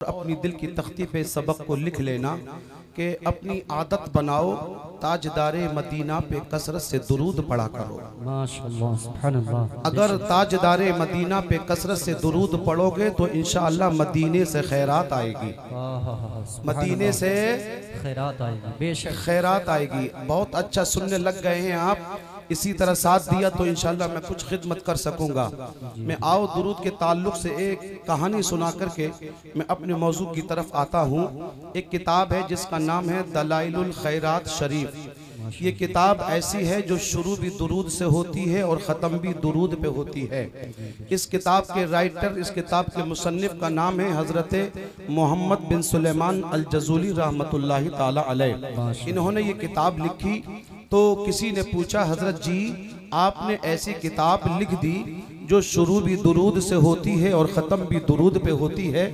अपनी दिल की तख्ती पे सबक को लिख लेना कि अपनी आदत बनाओ ताजदारे मदीना पे कसरत से दुरूद पढ़ा करो। माशाअल्लाह, सुभानअल्लाह। अगर ताजदारे मदीना पे कसरत से दुरूद पढ़ोगे तो इंशाअल्लाह मदीने से खैरात आएगी, मदीने से खैरात आएगी, बेशक खैरात आएगी। बहुत अच्छा सुनने लग गए हैं आप, इसी तरह साथ दिया तो इंशाअल्लाह मैं कुछ खिदमत कर सकूंगा। मैं आओ दुरूद के ताल्लुक से एक कहानी सुना करके मैं अपने मौजू की तरफ आता हूँ। एक किताब है जिसका नाम है दलाइलुल खैरात शरीफ। ये किताब ऐसी है जो शुरू भी दुरूद से होती है और ख़त्म भी दुरूद पे होती है। इस किताब के राइटर, इस किताब के मुसन्निफ का नाम है हज़रत मोहम्मद बिन सुलेमान अल जज़ूली रहमतुल्लाहि ताला अलैह। इन्होंने ये किताब लिखी तो किसी ने पूछा, हजरत जी आपने ऐसी किताब लिख दी जो शुरू भी दुरूद से होती है और ख़त्म भी दुरूद पे होती है,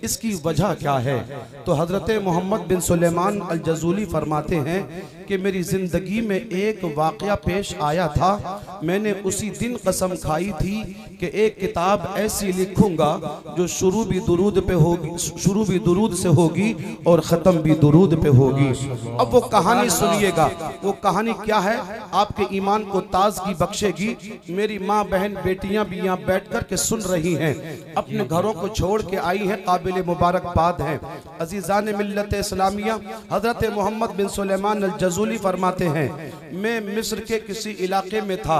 इसकी वजह क्या है? तो हज़रत मोहम्मद बिन सुलेमान अल जज़ूली फरमाते हैं कि मेरी ज़िंदगी में एक वाक़या पेश आया था, मैंने उसी दिन कसम खाई थी कि एक किताब ऐसी लिखूंगा जो शुरू भी दुरूद पे होगी, शुरू भी दुरूद से होगी और ख़त्म भी दुरूद पे होगी। अब वो कहानी सुनिएगा, वो कहानी क्या है आपके ईमान को ताज़गी बख्शेगी। मेरी माँ बहन बेटियाँ भी यहाँ बैठ कर के सुन रही हैं, अपने घरों को छोड़ के आई हैं, काबिल मुबारकबाद हैं। अजीज़ान मिल्लत इस्लामिया, हज़रत मोहम्मद बिन सुलेमान अल जज़ूली फरमाते हैं, मैं मिस्र के किसी इलाके में था,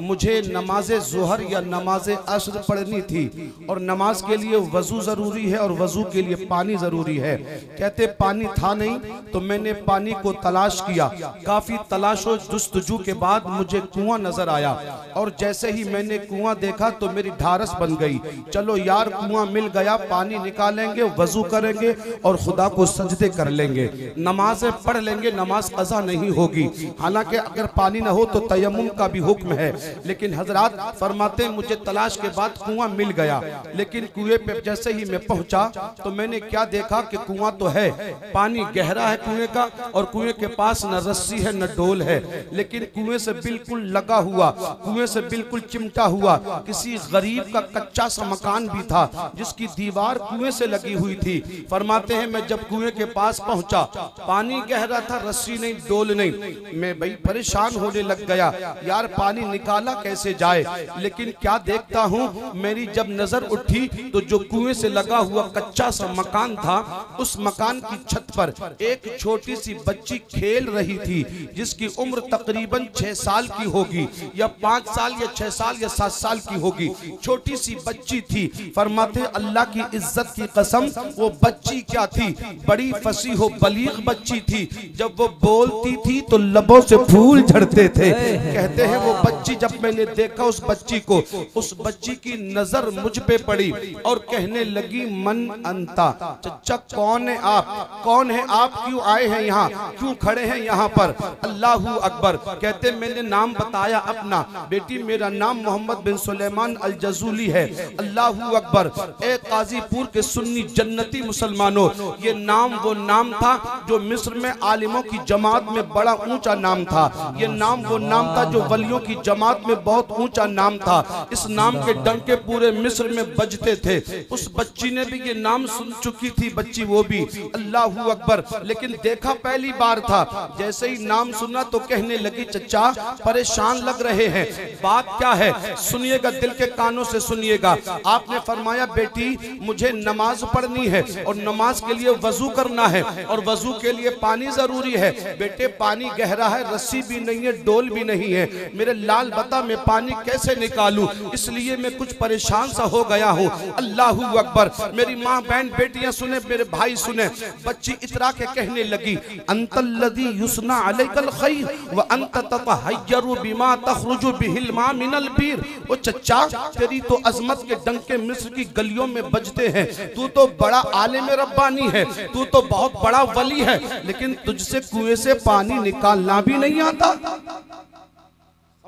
मुझे नमाज ज़ुहर या नमाज असर पढ़नी थी और नमाज के लिए वज़ू ज़रूरी है और वज़ू के लिए पानी ज़रूरी है। कहते पानी था नहीं तो मैंने पानी को तलाश किया, काफ़ी तलाश और जुस्तजू के बाद मुझे कुआं नज़र आया और जैसे ही मैंने कुआं देखा तो मेरी ढारस बन गई, चलो यार कुआं मिल गया, पानी निकालेंगे, वज़ू करेंगे और खुदा को सजदे कर लेंगे, नमाज़ें पढ़ लेंगे, नमाज क़ज़ा नहीं होगी। हालांकि अगर पानी ना हो तो तयम्मुम का भी हुक्म है, लेकिन हजरात फरमाते हैं मुझे तलाश के बाद कुआं मिल गया, लेकिन कुएं पे जैसे ही मैं पहुंचा तो मैंने क्या देखा कि कुआं तो है, पानी गहरा है कुएं का और कुएं के पास न रस्सी है न डोल है, लेकिन कुएं से बिल्कुल लगा हुआ, कुएं से बिल्कुल चिमटा हुआ किसी गरीब का कच्चा सा मकान भी था जिसकी दीवार कुएं से लगी हुई थी। फरमाते हैं मैं जब कुएं के पास पहुंचा, पानी गहरा था, रस्सी नहीं, डोल नहीं, मैं भाई परेशान होने लग गया, यार पानी निकाला कैसे जाए। लेकिन क्या देखता हूं, मेरी जब नजर उठी तो जो कुएं से लगा हुआ कच्चा सा मकान था, उस मकान की छत पर एक छोटी सी बच्ची खेल रही थी जिसकी उम्र तकरीबन 6 साल की होगी या 5 साल या 6 साल या 7 साल की होगी, छोटी सी बच्ची थी। फरमाते अल्लाह की इज्जत की कसम, वो बच्ची क्या थी, बड़ी फसीह हो बलीग बच्ची थी, जब वो बोलती थी तो लबों से फूल झड़ते थे। कहते हैं वो बच्ची, जब मैंने देखा उस बच्ची को, उस बच्ची की नजर मुझ पे पड़ी और कहने लगी मन अंता, चचा कौन है आप, कौन है आप, क्यों आए हैं यहाँ, क्यों खड़े हैं यहाँ पर। अल्लाहू अकबर। कहते मैंने नाम बताया अपना, बेटी मेरा नाम मोहम्मद बिन सुलेमान अल जज़ूली है। अल्लाहू अकबर। ए काजीपुर के सुन्नी जन्नती मुसलमानों, ये नाम वो नाम था जो मिस्र में आलिमों की जमात में बड़ा ऊंचा नाम था, ये नाम वो नाम था जो वलियों की जमात में बहुत ऊंचा नाम था, इस नाम के डंके पूरे मिस्र में बजते थे। उस बच्ची ने भी ये नाम सुन चुकी थी, बच्ची वो भी। अल्लाहू अकबर। लेकिन देखा पहली बार था, जैसे ही नाम सुना तो कहने लगी चचा परेशान लग रहे हैं, बात क्या है, सुनिएगा, दिल के कानों से सुनिएगा। आपने फरमाया बेटी मुझे नमाज पढ़नी है और नमाज के लिए वजू करना है और वजू के लिए पानी जरूरी है। बेटे पानी गहरा है, रस्सी भी नहीं है, डोल भी नहीं है, मेरे लाल बता मैं पानी कैसे निकालूं, इसलिए मैं कुछ परेशान सा हो गया हूँ। अल्लाहू अकबर। मेरी माँ बहन बेटियां सुने, मेरे भाई सुने, बच्ची इतरा के कहने लगी अंतल्लज़ी युस्ना अलैकल खैर व अंत ततहय्यरु बिमा तखरुजु बिहिल मा मिनल बीर। ओ चचा तेरी तो अजमत के डंके मिस्र की गलियों में बजते हैं, तू तो बड़ा आलिम रब्बानी है, तू तो बहुत बड़ा वली है, लेकिन तुझसे कुएं से पानी निकालना भी नहीं आता।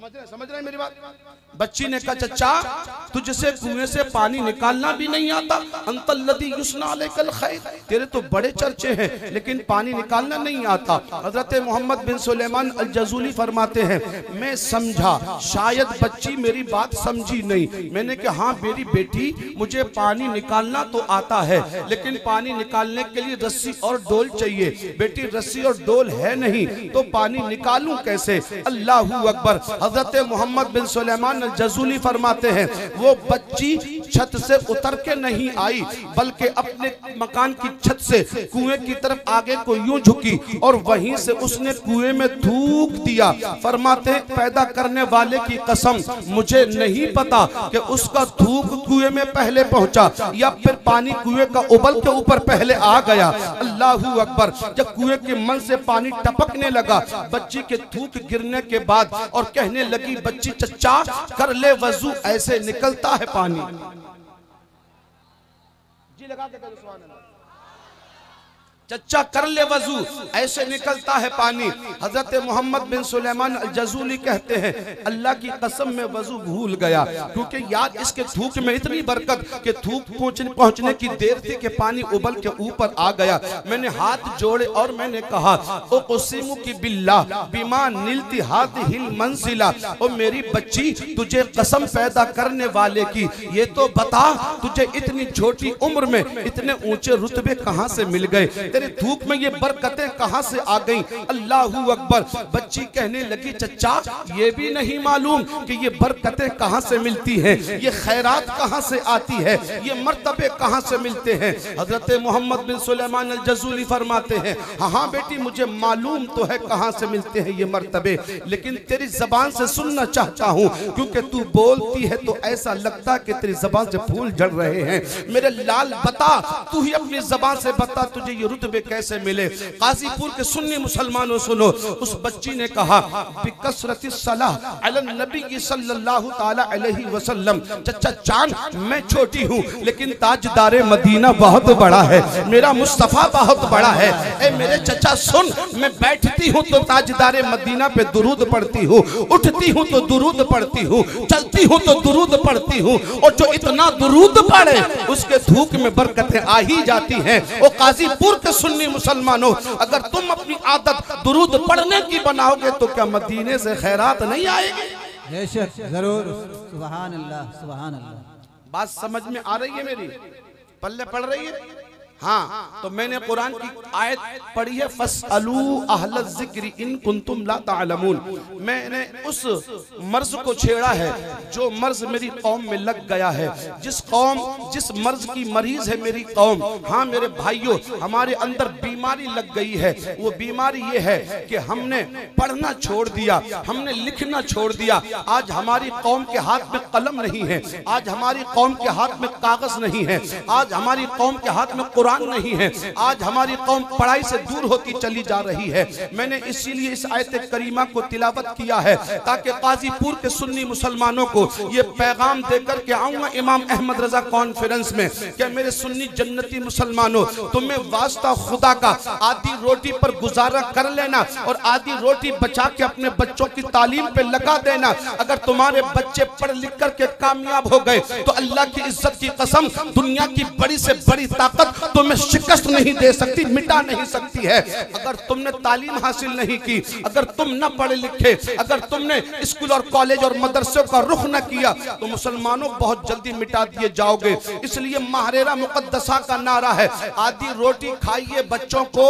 समझ रहे मेरी बात? बच्ची ने कहा चचा तुझसे कुएं से पानी निकालना भी नहीं आता, अंतल्लदी युस्ना अलैकल खैर, तेरे तो बड़े चर्चे हैं लेकिन पानी निकालना नहीं आता। हजरत मोहम्मद बिन सुलेमान अल जज़ूली फरमाते हैं मैं समझा शायद बच्ची मेरी बात समझी नहीं। मैंने कहा हाँ मेरी बेटी मुझे पानी निकालना तो आता है लेकिन पानी निकालने के लिए रस्सी और डोल चाहिए। बेटी रस्सी और डोल है नहीं तो पानी निकालूं कैसे? अल्लाहू अकबर। हजरत मोहम्मद बिन सुलेमान अल जज़ूली फरमाते हैं वो बच्ची छत से उतर के नहीं आई बल्कि अपने मकान की छत से कुएं की तरफ आगे को यूं झुकी और वहीं से उसने कुएं में थूक दिया। फरमाते हैं पैदा करने वाले की कसम मुझे नहीं पता कि उसका थूक कुएं में पहले पहुंचा या फिर पानी कुएं का उबल के ऊपर पहले आ गया। अल्लाहू अकबर। जब कुएं के मन से पानी टपकने लगा बच्ची के थूक गिरने के बाद और कहने लगी बच्ची चचा कर ले वजू ऐसे निकलता है पानी। जी लगा दे सुभान अल्लाह। चचा कर ले वजू ऐसे निकलता है पानी। हजरत मोहम्मद बिन सुलेमान अल जज़ूली कहते हैं अल्लाह की कसम में वजू भूल गया क्योंकि यार इसके थूक में इतनी बरकत कि थूक पहुंचने की देर थी कि पानी उबल के ऊपर आ गया। मैंने हाथ जोड़े और मैंने कहा ओ क़ुसिमु की बिल्लाह बिमा निलती हादिहिल मंजिला, ओ मेरी बच्ची तुझे कसम पैदा करने वाले की ये तो बता तुझे इतनी छोटी उम्र में इतने ऊंचे रुतबे कहां से मिल गए? तेरे थूक में ये बरकतें कहां से आ गईं? अल्लाहू अकबर। बच्ची कहने लगी चचा ये भी नहीं मालूम कि ये बरकतें कहां से मिलती हैं, ये खैरात कहां से आती है, ये मर्तबे कहां से मिलते हैं? हजरत मोहम्मद बिन सुलेमान अल जज़ूली फरमाते हैं हाँ बेटी मुझे मालूम तो है कहां से मिलते हैं ये मर्तबे, लेकिन तेरी जबान से सुनना चाहता हूं क्योंकि तू बोलती है तो ऐसा लगता कि तेरी जबान से फूल झड़ रहे हैं। मेरे लाल बता तू ही अपनी जबान से बता तुझे ये रुतबे कैसे मिले? गाजीपुर के सुन्नी मुसलमानों सुनो, उस बच्ची ने कहा बिकसरति सलाह अलन नबी सल्लल्लाहु ताला अलैहि वसल्लम, चचा चांद मैं छोटी हूँ लेकिन ताजदारे मदीना बहुत बड़ा है, मेरा मुस्तफा बहुत बड़ा है। ए मेरे चचा सुन, मैं बैठती हूँ तो ताजदारे मदीना पे दुरूद पढ़ती हूँ, उठती हूँ तो दुरूद पढ़ती हूँ, चलती हूँ तो दुरूद पढ़ती हूँ, और जो इतना दुरूद पढ़े उसके थूक में बरकतें आ ही जाती हैं। ओ गाजीपुर के सुन्नी मुसलमानों अगर तुम अपनी आदत दुरूद पढ़ने की बनाओगे तो क्या मदीने से खैरात नहीं आएगी? बेशक जरूर। सुभान अल्लाह सुभान अल्लाह। बात समझ में आ रही है मेरी? पल्ले पढ़ रही है? हाँ तो मैंने कुरान की आयत पढ़ी है फस्अलू अहल ज़िक्र इन कुंतुम ला तालमून। मैंने उस मर्ज को छेड़ा है जो मर्ज मेरी कौम में लग गया है, जिस मर्ज की मरीज है मेरी कौम। हाँ मेरे भाइयों हमारे अंदर बीमारी लग गई है, वो बीमारी ये है कि हमने पढ़ना छोड़ दिया, हमने लिखना छोड़ दिया। आज हमारी कौम के हाथ में कलम नहीं है, आज हमारी कौम के हाथ में कागज नहीं है, आज हमारी कौम के हाथ में कुरान नहीं है, आज हमारी कौम पढ़ाई से दूर होती चली जा रही है। मैंने इसीलिए इस आयत करीमा को तिलावत किया है ताकि गाजीपुर के सुन्नी मुसलमानों को ये पैगाम देकर के आऊंगा इमाम अहमद रजा कॉन्फ्रेंस में कि मेरे सुन्नी जन्नती मुसलमानों तुम्हें वास्ता खुदा का आधी रोटी पर गुजारा कर लेना और आधी रोटी बचा के अपने बच्चों की तालीम पे लगा देना। अगर तुम्हारे बच्चे पढ़ लिख करके कामयाब हो गए तो अल्लाह की इज्जत की कसम दुनिया की बड़ी से बड़ी ताकत तुम्हें शिकस्त नहीं दे सकती, मिटा नहीं सकती है। अगर तुमने तालीम हासिल नहीं की, अगर तुम न पढ़े लिखे, अगर तुमने स्कूल और कॉलेज और मदरसे का रुख न किया तो मुसलमानों बहुत जल्दी मिटा दिए जाओगे। इसलिए महरेरा मुकद्दसा का नारा है आधी रोटी खाइए बच्चों को,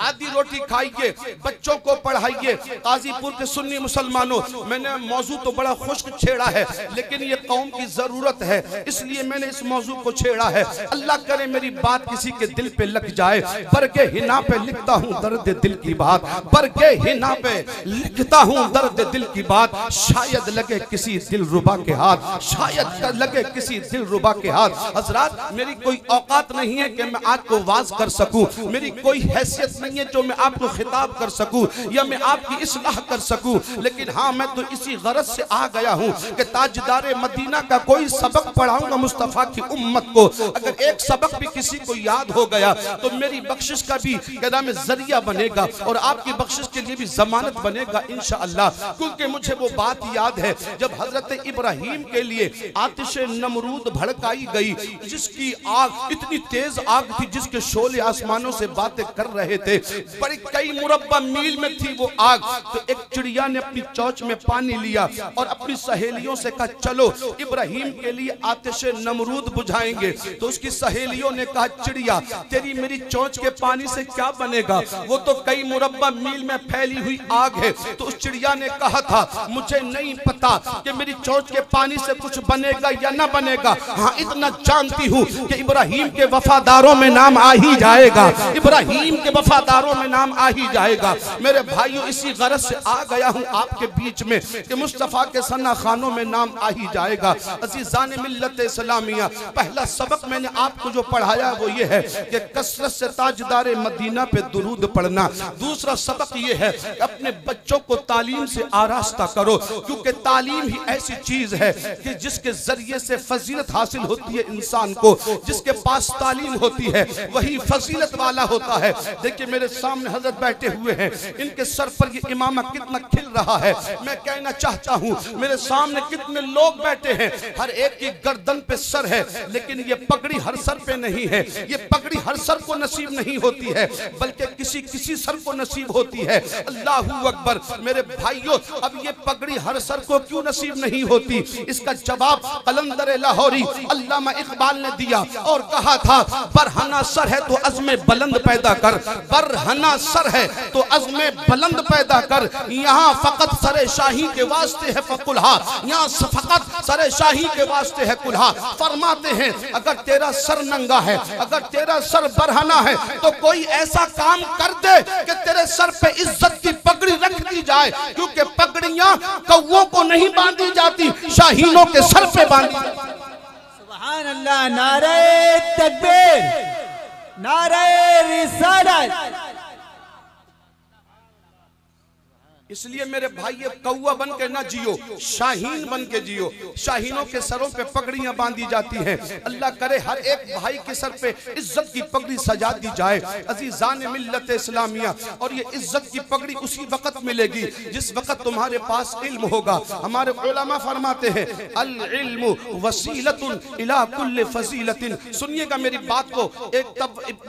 आधी रोटी खाइए बच्चों को पढ़ाइए। गाजीपुर के सुन्नी मुसलमानों मैंने मौजू तो बड़ा खुश्क छेड़ा है लेकिन ये कौम की जरूरत है इसलिए मैंने इस मौजू को छेड़ा है। अल्लाह करे मेरी बात किसी के दिल पे लग जाए। बरगे हिना पे लिखता हूँ दर्द दिल की बात, बरगे हिना पे लिखता हूँ दर्द दिल की बात, शायद लगे किसी दिल रुबा के हाथ, शायद लगे किसी दिल रुबा के हाथ। हजरात मेरी कोई औकात नहीं है कि मैं आज को वाज कर सकूं, मेरी कोई हैसियत नहीं है जो मैं आपको खिताब कर सकूं या मैं आपकी इस्लाह कर सकूं, लेकिन हाँ मैं तो इसी गरज से आ गया हूं कि ताजदार मदीना का कोई सबक पढ़ाऊंगा मुस्तफा की उम्मत को। अगर एक सबक भी किसी को याद हो गया तो मेरी बख्शिश का भी क्या में जरिया बनेगा और आपकी बख्शिश के लिए भी जमानत बनेगा इंशाअल्लाह। क्योंकि मुझे वो बात याद है जब हजरत इब्राहिम के लिए आतिश नमरूद भड़काई गई, जिसकी आग इतनी तेज आग थी जिसके शोले आसमानों से बातें कर रहे थे, बड़ी कई मुरब्बा मील में थी वो आग। तो एक चिड़िया ने अपनी चोंच में पानी लिया और अपनी सहेलियों से कहा चलो इब्राहिम के लिए आतिश नमरूद बुझाएंगे। तो उसकी सहेलियों ने कहा चिड़िया तेरी मेरी चोंच के पानी से क्या बनेगा, वो तो कई मुरब्बा मील में फैली हुई आग है। तो उस चिड़िया ने कहा था मुझे नहीं पता कि मेरी चोंच के पानी से कुछ बनेगा या ना बनेगा, हाँ इतना जानती हूँ कि इब्राहिम के वफादारों में नाम आ ही जाएगा, इब्राहिम के वफादारों में नाम आ ही जाएगा। मेरे भाइयों इसी गरज से आ गया हूँ आपके बीच में कि मुस्तफा के सन्ना खानों में नाम आ ही जाएगा। अज़ीज़ान मिल्लत इस्लामिया, पहला सबक मैंने आपको जो पढ़ाया वो ये है कि कसरत से ताजदार मदीना पे दुरूद पढ़ना। दूसरा सबक ये है अपने बच्चों को तालीम से आरास्ता करो, क्योंकि तालीम ही ऐसी चीज है कि जिसके जरिए से फजीलत हासिल होती है इंसान को। जिसके पास तालीम होती है वही फजीलत वाला होता है। देखिए मेरे सामने हजरत बैठे हुए हैं, इनके सर पर ये इमामा कितना खिल रहा है। मैं कहना चाहता हूँ मेरे सामने कितने लोग बैठे हैं, हर एक की गर्दन पे सर है, लेकिन ये पगड़ी हर सर पे नहीं है। ये पगड़ी हर सर को नसीब नहीं होती है, बल्कि किसी किसी सर को नसीब होती है। अल्लाहू अकबर। मेरे भाइयों अब ये पगड़ी हर सर को क्यों नसीब नहीं होती, इसका जवाब कलंदर लाहौरी अल्लामा इकबाल ने दिया और कहा था बरहना सर है तो अज़्मे बुलंद पैदा कर, बरहना सर है तो अज़्मे बुलंद पैदा कर। यहाँ फकत सरे शाही के वास्ते है फकुलहा, यहाँ फकत सरे शाही के वास्ते है कुल्हा। फरमाते हैं अगर तेरा सर नंगा है, अगर तेरा सर बरहना है तो कोई ऐसा काम कर दे कि तेरे सर पे इज्जत की पगड़ी रख दी जाए, क्योंकि पगड़ियां कौवों को नहीं बांधी जाती, शाहीनों के सर पे बांधी जाती। सुभान अल्लाह, नारे तकबीर, नारे रिसालत। इसलिए मेरे भाई कौवा बन के ना जियो, शाहीन बन के जियो। शाहीनों के सरों पे पगड़ियां बांधी जाती हैं। अल्लाह करे हर एक भाई के सर पे इज्जत की पगड़ी सजा दी जाए। अज़ीज़ान मिल्लत इस्लामिया, और ये इज्जत की पगड़ी उसी वक्त मिलेगी जिस वक्त तुम्हारे पास इल्म होगा। हमारे उलमा फरमाते हैं अल इल्मु वसीलतुन इला कुल्li फजीलतिन। सुनिएगा मेरी बात को,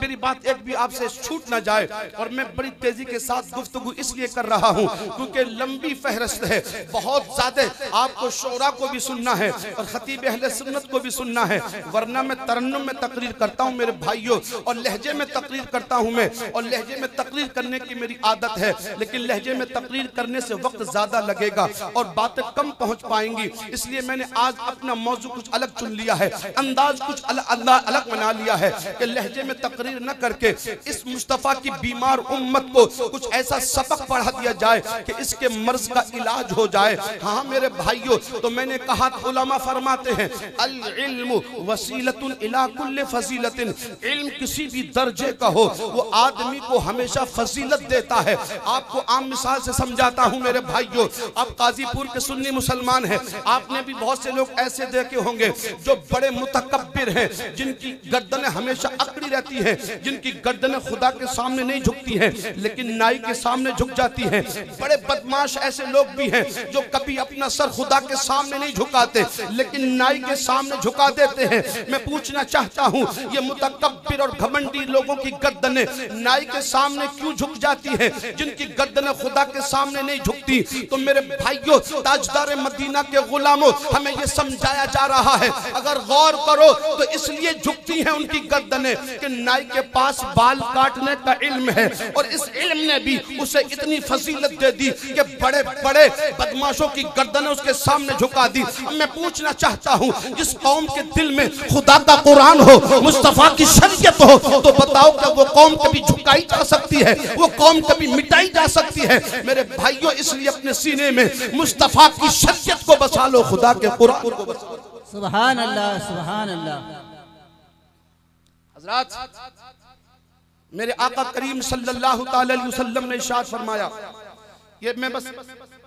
मेरी बात एक भी आपसे छूट ना जाए। और मैं बड़ी तेजी के साथ गुफ्तगू इसलिए कर रहा हूँ क्योंकि लंबी फहरिस्त है, बहुत ज्यादा आपको शोरा को भी सुनना है और खतीब अहले सुन्नत को भी सुनना है, वरना मैं तरन्नुम में तकरीर करता हूं मेरे भाइयों, और लहजे में तकरीर करता हूं मैं, और लहजे में तकरीर करने की मेरी आदत है, लेकिन लहजे में तकरीर करने से वक्त ज्यादा लगेगा और बातें कम पहुंच पाएंगी। इसलिए मैंने आज अपना मौजू कुछ अलग चुन लिया है, अंदाज कुछ अलग बना लिया है कि लहजे में तकरीर न करके इस मुस्तफा की बीमार उम्मत को कुछ ऐसा सबक पढ़ा दिया जाए कि इसके मर्ज का इलाज हो जाए। हाँ मेरे भाइयों, तो मैंने कहा उलमा फरमाते हैं अल इल्मु वसीलतुन इला कुल्li फजीलतिन। इल्म किसी भी दर्जे का हो वो आदमी को हमेशा फजीलत देता है। आपको आम मिसाल से समझाता हूं मेरे भाइयों, आप काजीपुर के सुन्नी मुसलमान हैं, आपने भी बहुत से लोग ऐसे देखे होंगे जो बड़े मुतकब्बिर हैं, जिनकी गर्दनें हमेशा अकड़ी रहती हैं, जिनकी गर्दनें खुदा के सामने नहीं झुकती हैं लेकिन नाई के सामने झुक जाती हैं। बड़े बदमाश ऐसे लोग भी हैं जो कभी अपना सर खुदा के सामने नहीं झुकाते लेकिन नाई के सामने झुका देते हैं। मैं पूछना चाहता हूं ये मुतकब्बिर और घमंडी लोगों की गर्दनें नाई के सामने क्यों झुक जाती हैं, जिनकी गर्दनें खुदा के सामने नहीं झुकती? तो मेरे भाइयों, ताजदार मदीना के गुलामों, हमें ये समझाया जा रहा है, अगर गौर करो तो इसलिए झुकती हैं उनकी गर्दनें कि नाई के पास बाल काटने का इल्म है, और इस इल्म ने भी उसे इतनी फजीलत दे दी कि बड़े बड़े बदमाशों की गर्दनें उसके सामने झुका दी। मैं पूछना चाहता हूं जिस कौम के दिल में खुदा का कुरान हो, मुस्तफा की शरीयत हो, तो बताओ क्या वो कौम कभी झुकाई जा सकती है, वो कौम कभी मिटाई जा सकती है? मेरे भाइयों, इसलिए अपने सीने में मुस्तफा की शरीयत को बसा लो, खुदा के कुरान को बसा लो। सुभान अल्लाह, सुभान अल्लाह। हज़रात मेरे आका करीम सल्लल्लाहु ताला अलैहि वसल्लम ने इरशाद फरमाया, ये मैं बस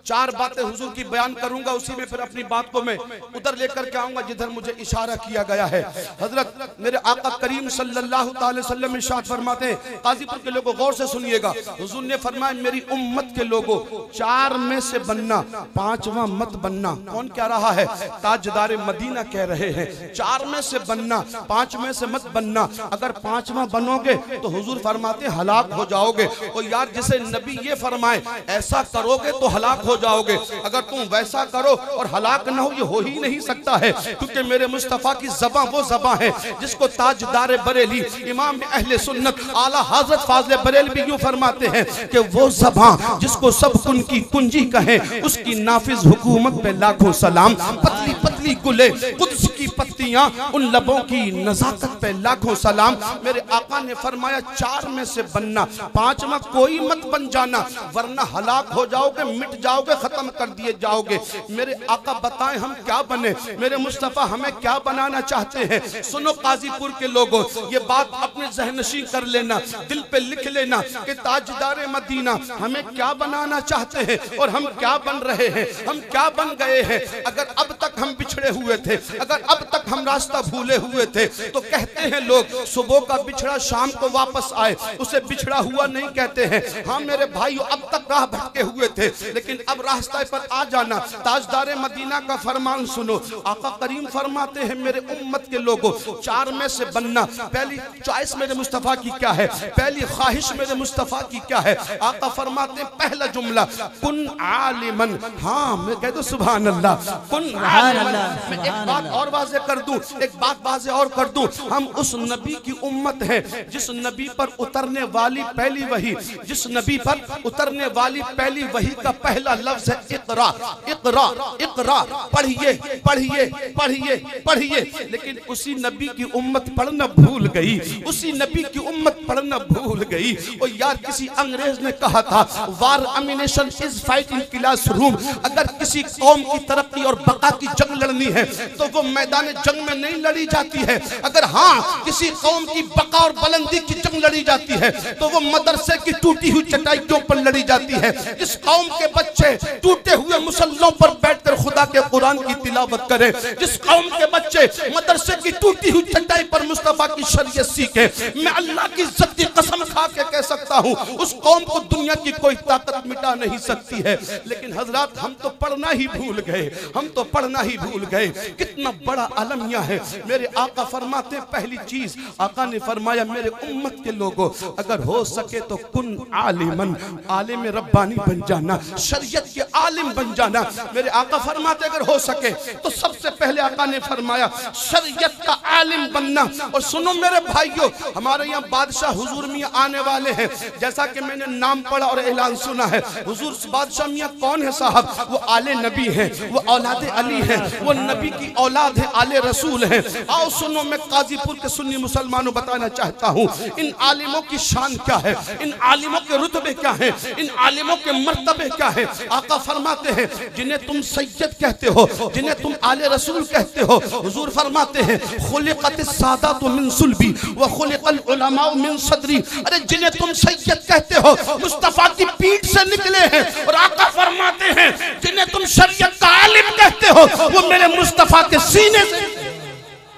4 बातें हुजूर की बयान करूंगा, उसी में फिर अपनी बात को मैं उधर लेकर के आऊंगा जिधर मुझे इशारा किया गया है। हजरत मेरे आका करीम सल्लल्लाहु अलैहि वसल्लम इरशाद फरमाते हैं, काजीपुर के लोगों गौर से सुनिएगा, हुजूर ने फरमाया मेरी उम्मत के लोगों 4 में से बनना, 5वां मत बनना। कौन कह रहा है? ताजदार मदीना कह रहे हैं। 4 में से बनना, 5 में से मत बनना। अगर 5वां बनोगे तो हुजूर फरमाते हलाक हो जाओगे। और यार जिसे नबी ये फरमाए ऐसा करोगे तो हलाक हो जाओगे, अगर तुम वैसा करो और हलाक ना हो, ये हो ही नहीं सकता है। क्योंकि मेरे मुस्तफा की ज़बां वो ज़बां है जिसको ताजदार बरेली इमाम अहले सुन्नत आला हज़रत फाज़िल बरेली भी यूं फरमाते हैं कि वो ज़बां जिसको सब कुन की कुंजी कहें, उसकी नाफिज हुकूमत पे लाखों सलाम। पतली पतली गुले कुद्स की पत्तियां, उन लबों की नजाकत पे लाखों सलाम। मेरे आका ने फरमाया 4 में से बनना, 5वां कोई मत बन जाना, वरना हलाक हो जाओगे, मिट जाओगे, खत्म कर दिए जाओगे। मेरे आका बताएं हम क्या बने, मेरे मुस्तफा हमें क्या बनाना चाहते हैं। सुनो काजीपुर के लोगों, ये बात अपने ज़हनशी कर लेना, दिल पे लिख लेना कि ताजदार मदीना हमें क्या बनाना चाहते हैं और हम क्या बन रहे हैं, हम क्या बन गए हैं। अगर अब तक हम बिछड़े हुए थे, अगर अब तक हम रास्ता भूले हुए थे, तो कहते हैं लोग सुबह का बिछड़ा शाम को वापस आए, उसे बिछड़ा हुआ नहीं कहते हैं। हाँ मेरे भाइयों, अब तक राह भटके हुए थे, लेकिन अब रास्ते पर आ जाना। ताजदार मदीना का फरमान सुनो, आका करीम फरमाते हैं मेरे उम्मत के लोगों 4 में से बनना। पहली चॉइस मेरे मुस्तफा की क्या है, पहली ख्वाहिश मेरे मुस्तफा की क्या है? आका फरमाते हैं पहला जुमला कुन आलिमन। हाँ मैं कह दूं सुभान अल्लाह, कुन आलिमन। मैं एक बात और वाज़े कर दूं, एक बात वाज़े और कर दूं, हम उस नबी की उम्मत है जिस नबी पर उतरने वाली पहली वही, जिस नबी पर उतरने वाली पहली वही का पहला लफ्ज है इकरा। इकरा इकरा, पढ़िए पढ़िए पढ़िए पढ़िए। लेकिन उसी नबी की उम्मत पढ़ना भूल गई, उसी नबी की उम्मत पढ़ना भूल गई। और यार किसी अंग्रेज ने कहा था war ammunition is fight in classroom. अगर किसी कौम की तरक्की और बका की जंग लड़नी है तो वो मैदान जंग में नहीं लड़ी जाती है। अगर हाँ किसी कौम की बका और बुलंदी की जंग लड़ी जाती है तो वो मदरसे की टूटी हुई चटाइयों पर लड़ी जाती है। जिस कौम के बच्चे टूटे हुए मुसल्लों पर बैठकर खुदा के कुरान की तिलावत करें, जिस कौम के बच्चे मदरसे की टूटी हुई चटाई पर मुस्तफा की शरीयत सीखे, मैं अल्लाह की इज्जत की कसम खा के कह सकता हूँ उस कौम को दुनिया की कोई ताकत मिटा नहीं सकती है। लेकिन हजरत हम तो पढ़ना ही भूल गए, हम तो पढ़ना ही भूल गए। कितना बड़ा अलमिया है। मेरे आका फरमाते पहली चीज आका ने फरमाया मेरे उम्मत के लोगों अगर हो सके तो कुन आलिमन, आलिम रब्बानी बन जाना, शरीयत के आलिम बन जाना। मेरे आका फरमाते अगर हो सके तो सबसे पहले आका ने फरमाया शरीयत का आलिम बनना। और सुनो मेरे भाइयों, हमारे यहाँ बादशाह हुजूर मियाँ आने वाले हैं। जैसा कि मैंने नाम पढ़ा और ऐलान सुना है, हुजूर बादशाह मियाँ कौन है साहब? वो आले नबी हैं, वो औलादे अली हैं, वो नबी की औलाद है, आले रसूल हैं। आओ सुनो, मैं काजीपुर के सुन्नी मुसलमानों बताना चाहता हूँ इन आलिमों की शान क्या है, इन आलिमों के रुतबे क्या है, इन आलिमों के मर्तबे क्या है। आका फरमाते हैं जिन्हें तुम सैयद कहते हो, जिन्हें तुम आले रसूल कहते हो, हुजूर फरमाते हैं खुलिक़तिस सादातु मिन सुल्बी व खुलिक़ल उलमाउ मिन सदरी। अरे जिन्हें तुम सैयद कहते हो मुस्तफा की पीठ से निकले हैं। और आका फरमाते हैं जिन्हें तुम शरीयत का आलिम कहते हो वो मेरे मुस्तफा के सीने से।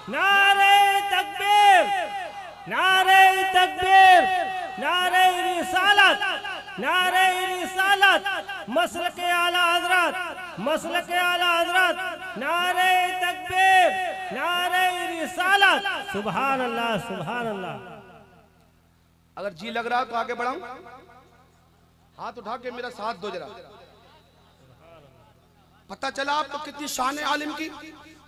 नारे तकबीर, नारे तकबीर, नारे रिसालत, नारे रिसालत, मसलके आला हजरत, मसलके आला हजरत, नारे तकबीर, नारे रिसालत। सुभान अल्लाह, सुभान अल्लाह। अगर जी लग रहा है तो आगे बढ़ाऊं, हाथ उठा के मेरा साथ दो जरा। पता चला आपको कितनी शान है आलिम की।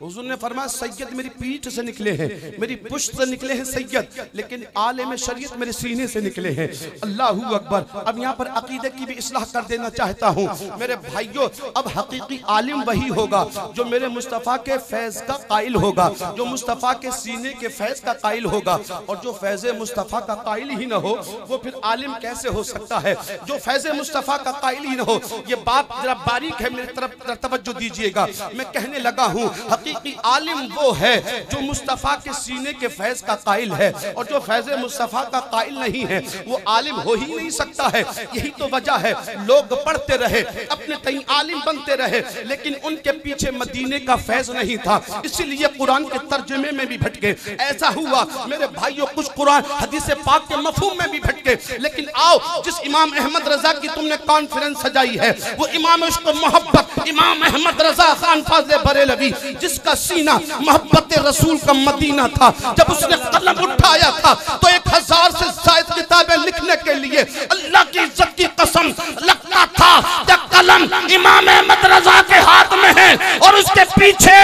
हुजूर ने फरमाया सैयद मेरी पीठ से निकले हैं, मेरी पुश्त से निकले हैं सैयद, लेकिन आलिम शरीयत मेरे सीने से निकले हैं। अल्लाहू अकबर। अब यहाँ पर अकीदे की भी इस्लाह कर देना चाहता हूँ मेरे भाइयों। अब हकीकी आलिम वही होगा जो मेरे मुस्तफ़ा के फैज़ का कायल होगा, जो मुस्तफ़ा के सीने के फैज़ का कायल होगा। और जो फैज़ मुस्तफ़ा का कायल ही न हो वो फिर आलिम कैसे हो सकता है? जो फैज़ मुस्तफ़ा का कायल ही न हो। ये बात जरा बारीक है, मेरी तरफ तवज्जो दीजिएगा। मैं कहने लगा हूँ हकीकी आलिम वो है जो मुस्तफ़ा के सीने के फैज का कायल है, और जो फैज़ मुस्तफ़ा का कायल नहीं है वो आलिम हो ही नहीं सकता है। यही तो वजह है लोग पढ़ते रहे, अपने तई आलिम बनते रहे, लेकिन उनके पीछे मदीने का फैज नहीं था, इसीलिए कुरान के तर्जुमे में भी भटके। ऐसा हुआ मेरे भाइयों, कुछ कुरान हदीस पाक के मफहूम में भी भटके। लेकिन आओ, जिस इमाम अहमद रजा की तुमने कॉन्फ्रेंस सजाई है, वो इमाम इश्क मोहब्बत इमाम अहमद रजा खान फाज़ले बरेलवी, जिसका सीना मोहब्बत रसूल का मदीना था, जब उसने कलम उठाया था तो 1000 से ज़ायद किताबें लिखने के लिए अल्लाह की इज्जत की कसम लगता था कि कलम इमाम अहमद रजा के हाथ में है और उसके पीछे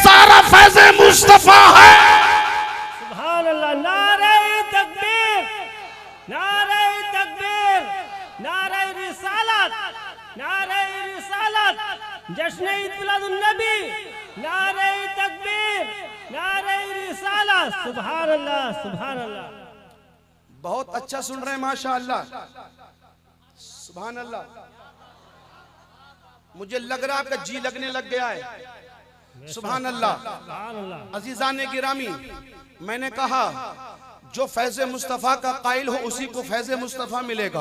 सारा फैज़ मुस्तफ़ा है। सुभान अल्लाह। नारे तकबीर, नारे तकबीर, नारे रिसालत, नारे रिसालत, जश्न ईद मिलादुन नबी, नारे तकबीर, नारे रिसालत। सुभान अल्लाह, सुभान अल्लाह। बहुत अच्छा सुन रहे हैं माशाअल्लाह, सुभान अल्लाह। मुझे लग रहा कि जी लगने लग गया है। सुभान अल्लाह। अजीजान गिरामी, मैंने कहा जो फैज़ मुस्तफ़ा का कायल हो उसी को फैज़ मुस्तफ़ा मिलेगा,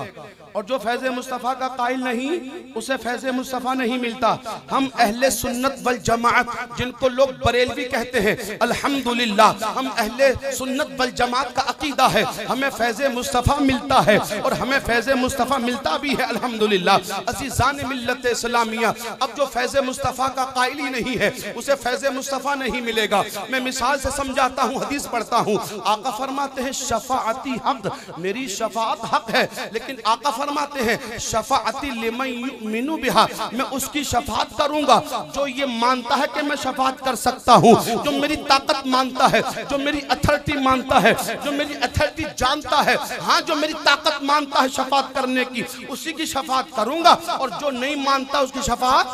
और जो फैज़ मुस्तफ़ा का कायल नहीं उसे फैज़ मुस्तफ़ा नहीं मिलता। हम अहले सुन्नत वल जमाअत, जिनको लोग बरेलवी कहते हैं, अल्हम्दुलिल्लाह हम अहले सुन्नत वल जमाअत का अकीदा है, हमें फैज़ मुस्तफ़ा मिलता है और हमें फैज़ मुस्तफ़ा मिलता भी है अल्हम्दुलिल्लाह। अज़ीज़ान मिल्लत इस्लामिया, अब जो फैज़ मुस्तफ़ा का कायल ही नहीं है उसे फैज़ मुस्तफ़ा नहीं मिलेगा। मैं मिसाल से समझाता हूँ, हदीस पढ़ता हूँ। आका फरमाते हैं शफाअती हक, मेरी शफाअत हक है, लेकिन आका फरमाते हैं शफाअती लिमन युमिनु बिहा, मैं उसकी शफाअत करूंगा जो ये मानता है कि मैं शफाअत कर सकता हूँ, जो मेरी ताकत मानता है, जो मेरी अथॉरिटी मानता है, जो मेरी अथॉरिटी जानता है, हाँ जो मेरी ताकत मानता है शफाअत करने की, उसी की शफाअत करूंगा, और जो नहीं मानता उसकी शफाअत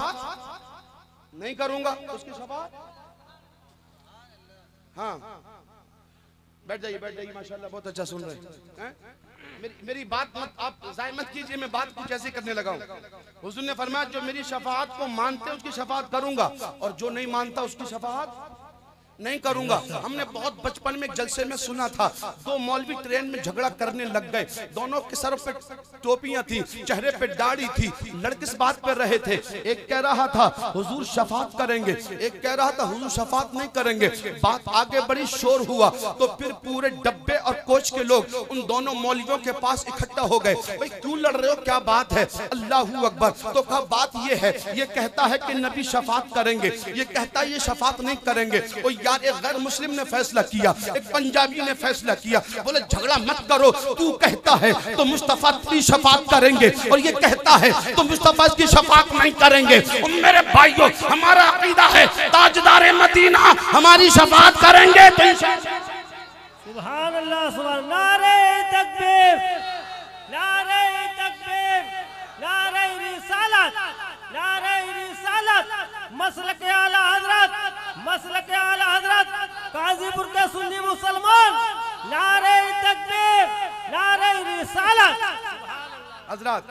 नहीं करूंगा, उसकी शफाअत। हाँ बैठ जाइए, बैठ जाइए, माशाल्लाह बहुत अच्छा सुन रहे हैं। मेरी बात मत आप ज़ाय मत कीजिए, मैं बात कुछ ऐसे करने लगा हूँ। हुज़ूर ने फरमाया जो मेरी शफाअत को मानते हैं उसकी शफाअत करूंगा, और जो नहीं मानता उसकी शफाअत नहीं करूंगा। हमने बहुत बचपन में जलसे में सुना था, दो मौलवी ट्रेन में झगड़ा करने लग गए, दोनों के सर पे टोपियां थी, चेहरे पे दाढ़ी थी, लड़के इस बात पर रहे थे। एक कह रहा था हुजूर शफाअत करेंगे, एक कह रहा था हुजूर शफाअत नहीं करेंगे। बात आगे बड़ी शोर हुआ तो फिर पूरे डब्बे और कोच के लोग उन दोनों मौलवियों के पास इकट्ठा हो गए। भाई क्यों लड़ रहे हो, क्या बात है? अल्लाहू अकबर। तो कहा बात ये है, ये कहता है कि नबी शफाअत करेंगे, ये कहता है ये शफाअत नहीं करेंगे। यार एक गैर मुस्लिम ने फैसला किया, एक पंजाबी ने फैसला किया, बोले झगड़ा मत करो, तू कहता है तो मुस्तफा की शफाअत करेंगे और ये कहता है तो मुस्तफा की शफाअत नहीं करेंगे। मेरे भाइयों हमारा अकीदा है ताजदार मदीना हमारी शफाअत करेंगे तो सुभान अल्लाह, सुभान। नारे तकबीर, नारे तकबीर, नारे रिसालत, नारे रिसालत, मसलक आला हजरत, मसलक आला हजरत काजीपुर के सुन्नी मुसलमान, नारे तकबीर, नारे रिसालत। हजरत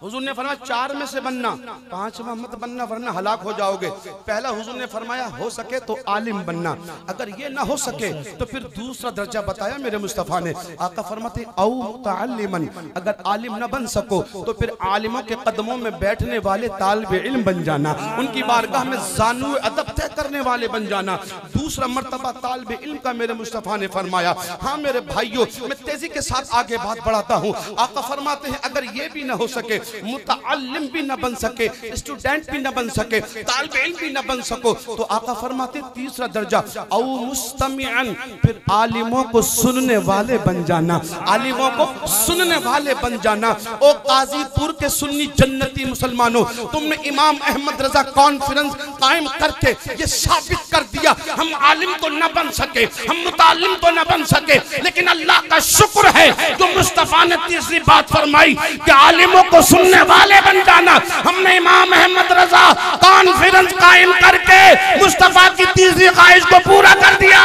हुजूर ने फरमाया चार में से बनना, पांचवा मत बनना वरना हलाक हो जाओगे। पहला हुजूर ने फरमाया हो सके तो आलिम बनना, अगर ये ना हो सके तो फिर दूसरा दर्जा बताया मेरे मुस्तफ़ा ने। आका फरमाते औ मुतअल्लिमन, अगर आलिम ना बन सको तो फिर आलिमों के कदमों में बैठने वाले तालिब इल्म बन जाना, उनकी बारगाह में ज़ानु अदब तय करने वाले बन जाना। दूसरा मर्तबा तालिब इल्म का मेरे मुस्तफ़ा ने फरमाया। हाँ मेरे भाइयों मैं तेजी के साथ आगे बात बढ़ाता हूँ। आका फरमाते हैं अगर ये भी ना हो सके, मुतअल्लिम भी न बन सके, स्टूडेंट भी न बन सके, तालिब इल्म भी न बन सको, तो आका फरमाते तीसरा दर्जा औ मुस्तमिअन, फिर आलिमों को सुनने वाले बन जाना, आलिमों को सुनने वाले बन जाना। ओ काजीपुर के सुन्नी जन्नती मुसलमानों, तुमने इमाम अहमद रजा कॉन्फ्रेंस कायम करके ये साबित कर दिया हम आलिम तो न बन सके, हम मुतअल्लिम तो न बन सके, लेकिन अल्लाह का शुक्र है जो मुस्तफा ने तीसरी बात फरमाई कि आलिमों को सुनने वाले बन जाना। हमने इमाम अहमद रजा कॉन्फ्रेंस कायम करके मुस्तफा की तीसरी ख्वाहिश को पूरा कर दिया।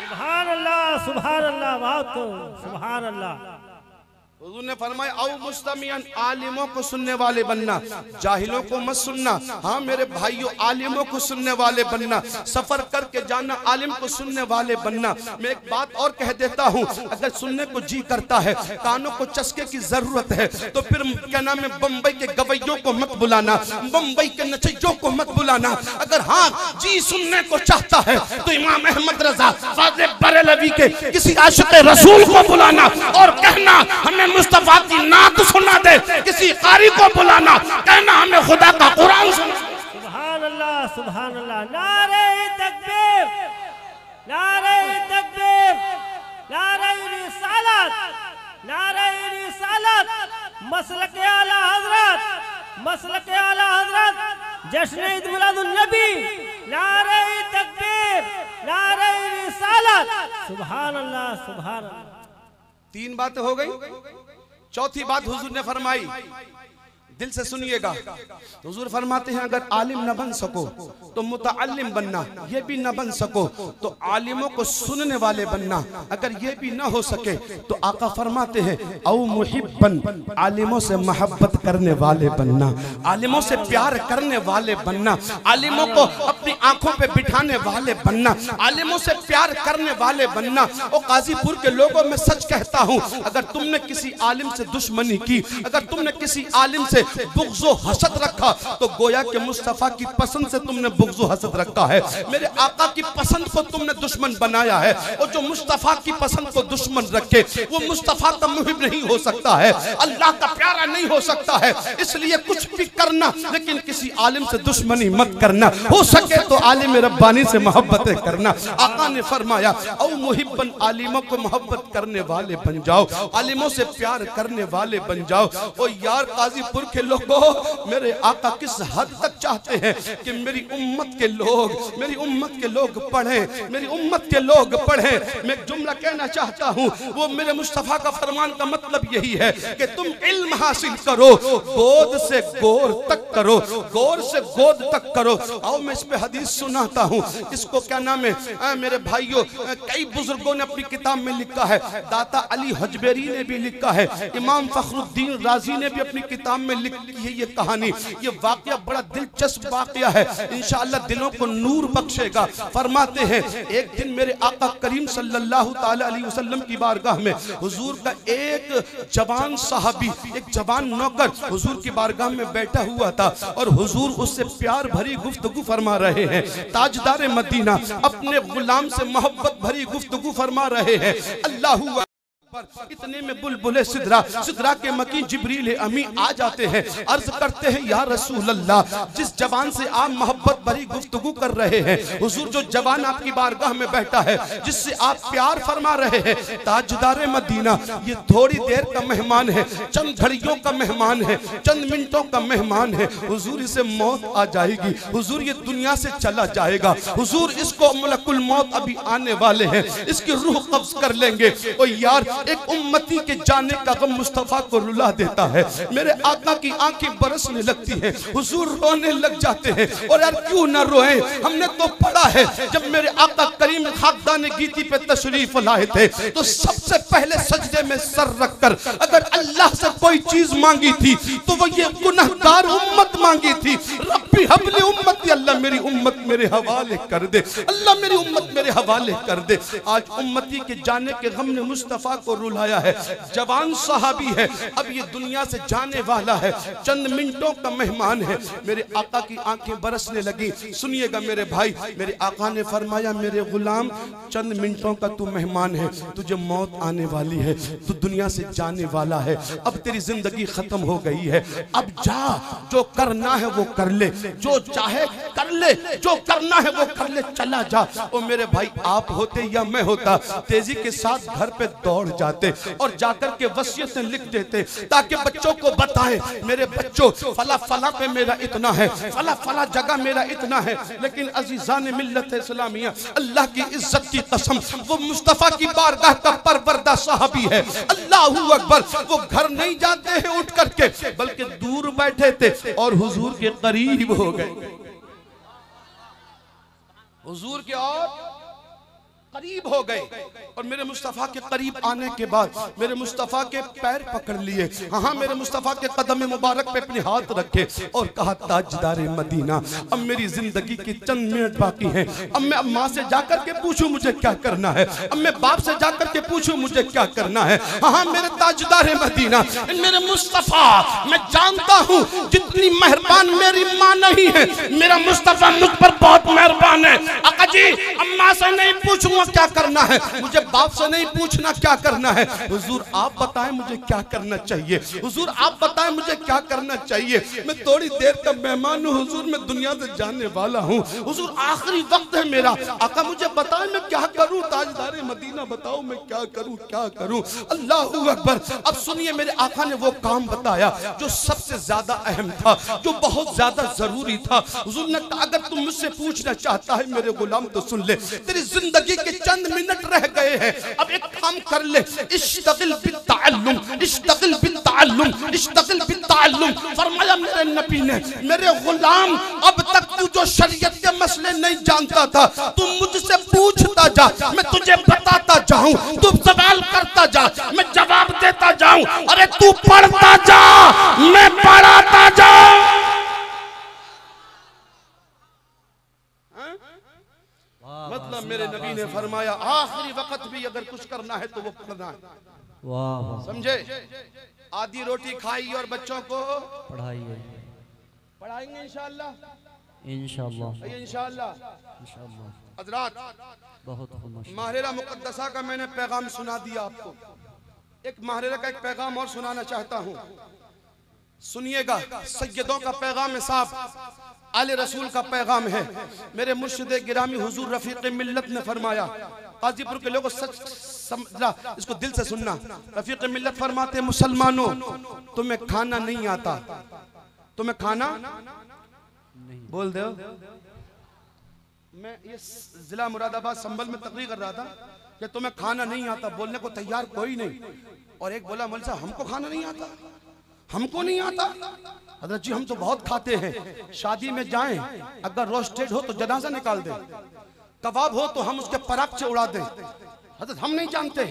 सुभान अल्लाह, सुभान अल्लाह, बहुत सुभान अल्लाह। हुजूर ने फरमाया औ मुस्तमियन, आलिमों को सुनने वाले बनना, जाहिलों को मत सुनना। हाँ मेरे भाइयों, आलिमों को सुनने वाले बनना, सफर करके जाना, आलिम को सुनने वाले बनना। मैं एक बात और कह देता हूँ, अगर सुनने को जी करता है, कानों को चस्के की जरूरत है, तो फिर क्या नाम है, बम्बई के गवैयों को मत बुलाना, बम्बई के नचैयों को मत बुलाना। अगर हाँ जी सुनने को चाहता है तो इमाम अहमद रजा फाज़िल बरेलवी के किसी आशिक रसूल को बुलाना और कहना हमें मुस्तफा की नात सुना दे। किसी कारी को बुलाना, कहना हमें खुदा का कुरान सुना। सुभान अल्लाह, सुभान अल्लाह। नारे तकबीर, नारे तकबीर, नारे रिसालत, नारे रिसालत। मसलक आला हजरत, मसलक आला हजरत, जश्न ईद मिलादुन नबी। नारे तकबीर, नारे रिसालत। सुभान अल्लाह, सुभान अल्लाह। 3 बातें हो गई। चौथी बात हुजूर ने फरमाई, दिल से सुनिएगा। हुजूर फरमाते हैं अगर आलिम न बन सको तो मुतअल्लिम बनना, ये भी न बन सको तो आलिमों को सुनने वाले बनना। अगर ये भी न हो सके तो आका फरमाते हैं औ मुहिब्बन, आलिमों से मोहब्बत करने वाले बनना, आलिमों से प्यार करने वाले बनना, आलिमों को अपनी आंखों पे बिठाने वाले बनना, आलिमों से प्यार करने वाले बनना। और गाजीपुर के लोगों में सच कहता हूँ, अगर तुमने किसी आलिम से दुश्मनी की, अगर तुमने किसी आलिम से बुग़्ज़ो हसद रखा, तो गोया के मुस्तफा की पसंद से तुमने बुग़्ज़ो हसद रखा है। मेरे आका की पसंद को तुमने दुश्मन बनाया है। और जो मुस्तफा की पसंद को दुश्मन रखे वो मुस्तफा का मुहिब नहीं हो सकता है, अल्लाह का प्यारा नहीं हो सकता है। इसलिए कुछ भी करना, लेकिन किसी आलिम से दुश्मनी मत करना। हो सके तो आलिम रब्बानी से मोहब्बतें करना। आका ने फरमाया औ मुहिब्बन, आलिमों को मोहब्बत करने वाले बन जाओ, आलिमों से प्यार करने वाले बन जाओ। और यार गाजीपुर के लोगों, मेरे आका किस हद तक चाहते हैं कि मेरी उम्मत के लोग, मेरी उम्मत के लोग पढ़ें, मेरी उम्मत के लोग पढ़ें। मैं एक जुमला कहना चाहता हूँ, वो मेरे मुस्तफा का फरमान का मतलब यही है कि तुम इल्म हासिल करो, गोद से गोर तक करो, गोर से गोद तक करो। आओ मैं इस पे हदीस सुनाता हूँ। इसको क्या नाम है मेरे भाइयों, कई बुजुर्गों ने अपनी किताब में लिखा है, दाता अली हजबेरी ने भी लिखा है, इमाम फखरुद्दीन राजी ने भी अपनी किताब में लिखी है ये कहानी। ये वाकया बड़ा दिलचस्प वाकया है, इंशाअल्लाह दिलों को नूर बख्शेगा। फरमाते हैं एक दिन मेरे आका करीम सल्लल्लाहु ताला अलैहि वसल्लम की बारगाह में हुजूर का एक जवान सहाबी, एक जवान नौकर हुजूर की बारगाह में बैठा हुआ था और हुजूर उससे प्यार भरी गुफ्तगू फरमा रहे हैं। ताजदार मदीना अपने गुलाम से मोहब्बत भरी गुफ्तगू फरमा रहे हैं। अल्लाहू इतने में बुलबुले सिदरा, सिदरा के मकीन जिब्रील अमी आ जाते हैं, अर्ज करते हैं या रसूल अल्लाह, जिस जवान से आप मोहब्बत भरी गुफ्तगू कर रहे हैं, हुजूर जो जवान आपकी बारगाह में बैठा है, जिससे आप प्यार फरमा रहे हैं, ताजदार मदीना, ये थोड़ी देर का मेहमान है, चंद घड़ियों का मेहमान है, चंद मिनटों का मेहमान है। हुजूर इसे मौत आ जाएगी, हुजूर ये दुनिया से चला जाएगा, हुजूर इसको मलकुल मौत अभी आने वाले हैं, इसकी रूह कब्ज कर लेंगे। और यार एक उम्मती के जाने का गम मुस्तफा को रुला देता है। मेरे आका की आंखें बरसने लगती हैं, हुजूर रोने लग जाते हैं। और यार क्यों ना रोए, हमने तो पढ़ा है जब मेरे आका करीम खाकदान गीती पे तशरीफ लाए थे तो सबसे पहले सजदे में सर रखकर अगर अल्लाह से कोई चीज मांगी थी तो वो ये गुनहगार उम्मत मांगी थी, रब्बी हबली उम्मती, अल्लाह मेरी उम्मत मेरे हवाले कर दे, अल्लाह मेरी उम्मत मेरे हवाले कर दे। आज उम्मती के जाने के गम ने मुस्तफा को रुलाया है। जवान सहाबी है, अब ये दुनिया से जाने वाला है, चंद मिनटों का मेहमान है। मेरे आका की आंखें बरसने लगी। सुनिएगा मेरे भाई, मेरे आका ने फरमाया मेरे गुलाम चंद मिनटों का तू मेहमान है, तुझे मौत आने वाली है, तू दुनिया से जाने वाला है, अब तेरी जिंदगी खत्म हो गई है, अब जा, जो करना है वो कर ले, जो चाहे कर ले, जो करना है वो कर ले, चला जा। और मेरे भाई आप होते या मैं होता तेजी के साथ घर पे दौड़ जाते और जाकर के वसीयतें लिख देते ताकि बच्चों को बताएं मेरे बच्चों फला फला पे मेरा इतना है, फला फला जगह मेरा इतना है। लेकिन अजीजान मिल्लत इस्लामिया, अल्लाह की इज्जत की कसम, वो मुस्तफा की बारगाह का परवरदा सहाबी है, अल्लाहू अकबर। वो घर नहीं जाते हैं उठ करके, बल्कि दूर बैठे थे और हुजूर के करीब हो गए, हुजूर के और करीब हो गए और मेरे मुस्तफ़ा के करीब आने के बाद मेरे मुस्तफ़ा के पैर पकड़ लिए, हाँ मेरे मुस्तफ़ा के कदम मुबारक पे अपने हाथ रखे और कहा ताजदार मदीना अब मेरी जिंदगी की चंद मिनट बाकी हैं, अब मैं माँ से जाकर के पूछूं मुझे क्या करना है, अब मैं बाप से जाकर के पूछूं मुझे क्या करना है। हाँ मेरे ताजदार मदीना मेरे मुस्तफ़ा, मैं जानता हूँ जितनी मेहरबान मेरी माँ नहीं है, मेरा मुस्तफ़ा मुझ पर बहुत मेहरबान है। आका जी अम्मा से नहीं पूछूंगा क्या करना है, मुझे बाप से नहीं पूछना क्या करना है, हुजूर आप बताएं मुझे क्या करना चाहिए, हुजूर आप बताएं मुझे क्या करना चाहिए। मैं थोड़ी देर का मेहमान हूँ हुजूर, मैं दुनिया से जाने वाला हूँ हुजूर, आखिरी वक्त है मेरा, आका मुझे बताएं मैं क्या करूँ, ताजदार मदीना बताओ मैं क्या करूँ क्या करूँ। अल्लाहू अकबर। अब सुनिए मेरे आका ने वो काम बताया जो सबसे ज्यादा अहम था, जो बहुत ज्यादा जरूरी था। हुजूर ने कहा अगर तुम मुझसे पूछना चाहता है मेरे गुलाम तो सुन ले, तेरी जिंदगी के चंद मिनट रह गए हैं, अब एक काम कर ले, इश्तगिल बित्ताअल्लुम, इश्तगिल बित्ताअल्लुम, इश्तगिल बित्ताअल्लुम। फरमाया मेरे नबी ने, मेरे गुलाम अब तक तू जो शरीयत के मसले नहीं जानता था तू मुझसे पूछता जा, मैं तुझे बताता जाऊं, तू सवाल करता जा मैं जवाब देता जाऊं, अरे तू पढ़ता जा मैं पढ़ाता जाऊं। मतलब मेरे नबी ने फरमाया आखिरी वक्त भी अगर कुछ करना है तो वो पढ़ना है। वाह समझे? आधी रोटी खाई और बच्चों को पढ़ाइए, पढ़ाएंगे इंशाअल्लाह, इंशाअल्लाह इंशाअल्लाह। इंशाअल्लाह। हजरात बहुत खुश। माहिरा मुकद्दसा का मैंने पैगाम सुना दिया आपको, एक माहिरा का एक पैगाम और सुनाना चाहता हूँ, सुनिएगा। सैयदों का पैगाम है साहब, आले रसूल का पैगाम है। मेरे मुर्शिद गिरामी हुजूर रफीक मिल्लत ने फरमाया, गाजीपुर के लोगों सच समझना, इसको दिल से सुनना। रफीक मिल्लत फरमाते मुसलमानों तुम्हें खाना नहीं आता, तुम्हें खाना नहीं बोल दो। मैं ये जिला मुरादाबाद संभल में तकरीर कर रहा था कि तुम्हें खाना नहीं आता, बोलने को तैयार कोई नहीं, और एक बोला मौलवी साहब हमको खाना नहीं आता, हमको नहीं आता। हजरत जी हम तो बहुत खाते हैं, शादी में जाएं अगर रोस्टेड हो तो जनाजा निकाल दें, कबाब हो तो हम उसके पराग से उड़ा दें। हजरत हम नहीं जानते,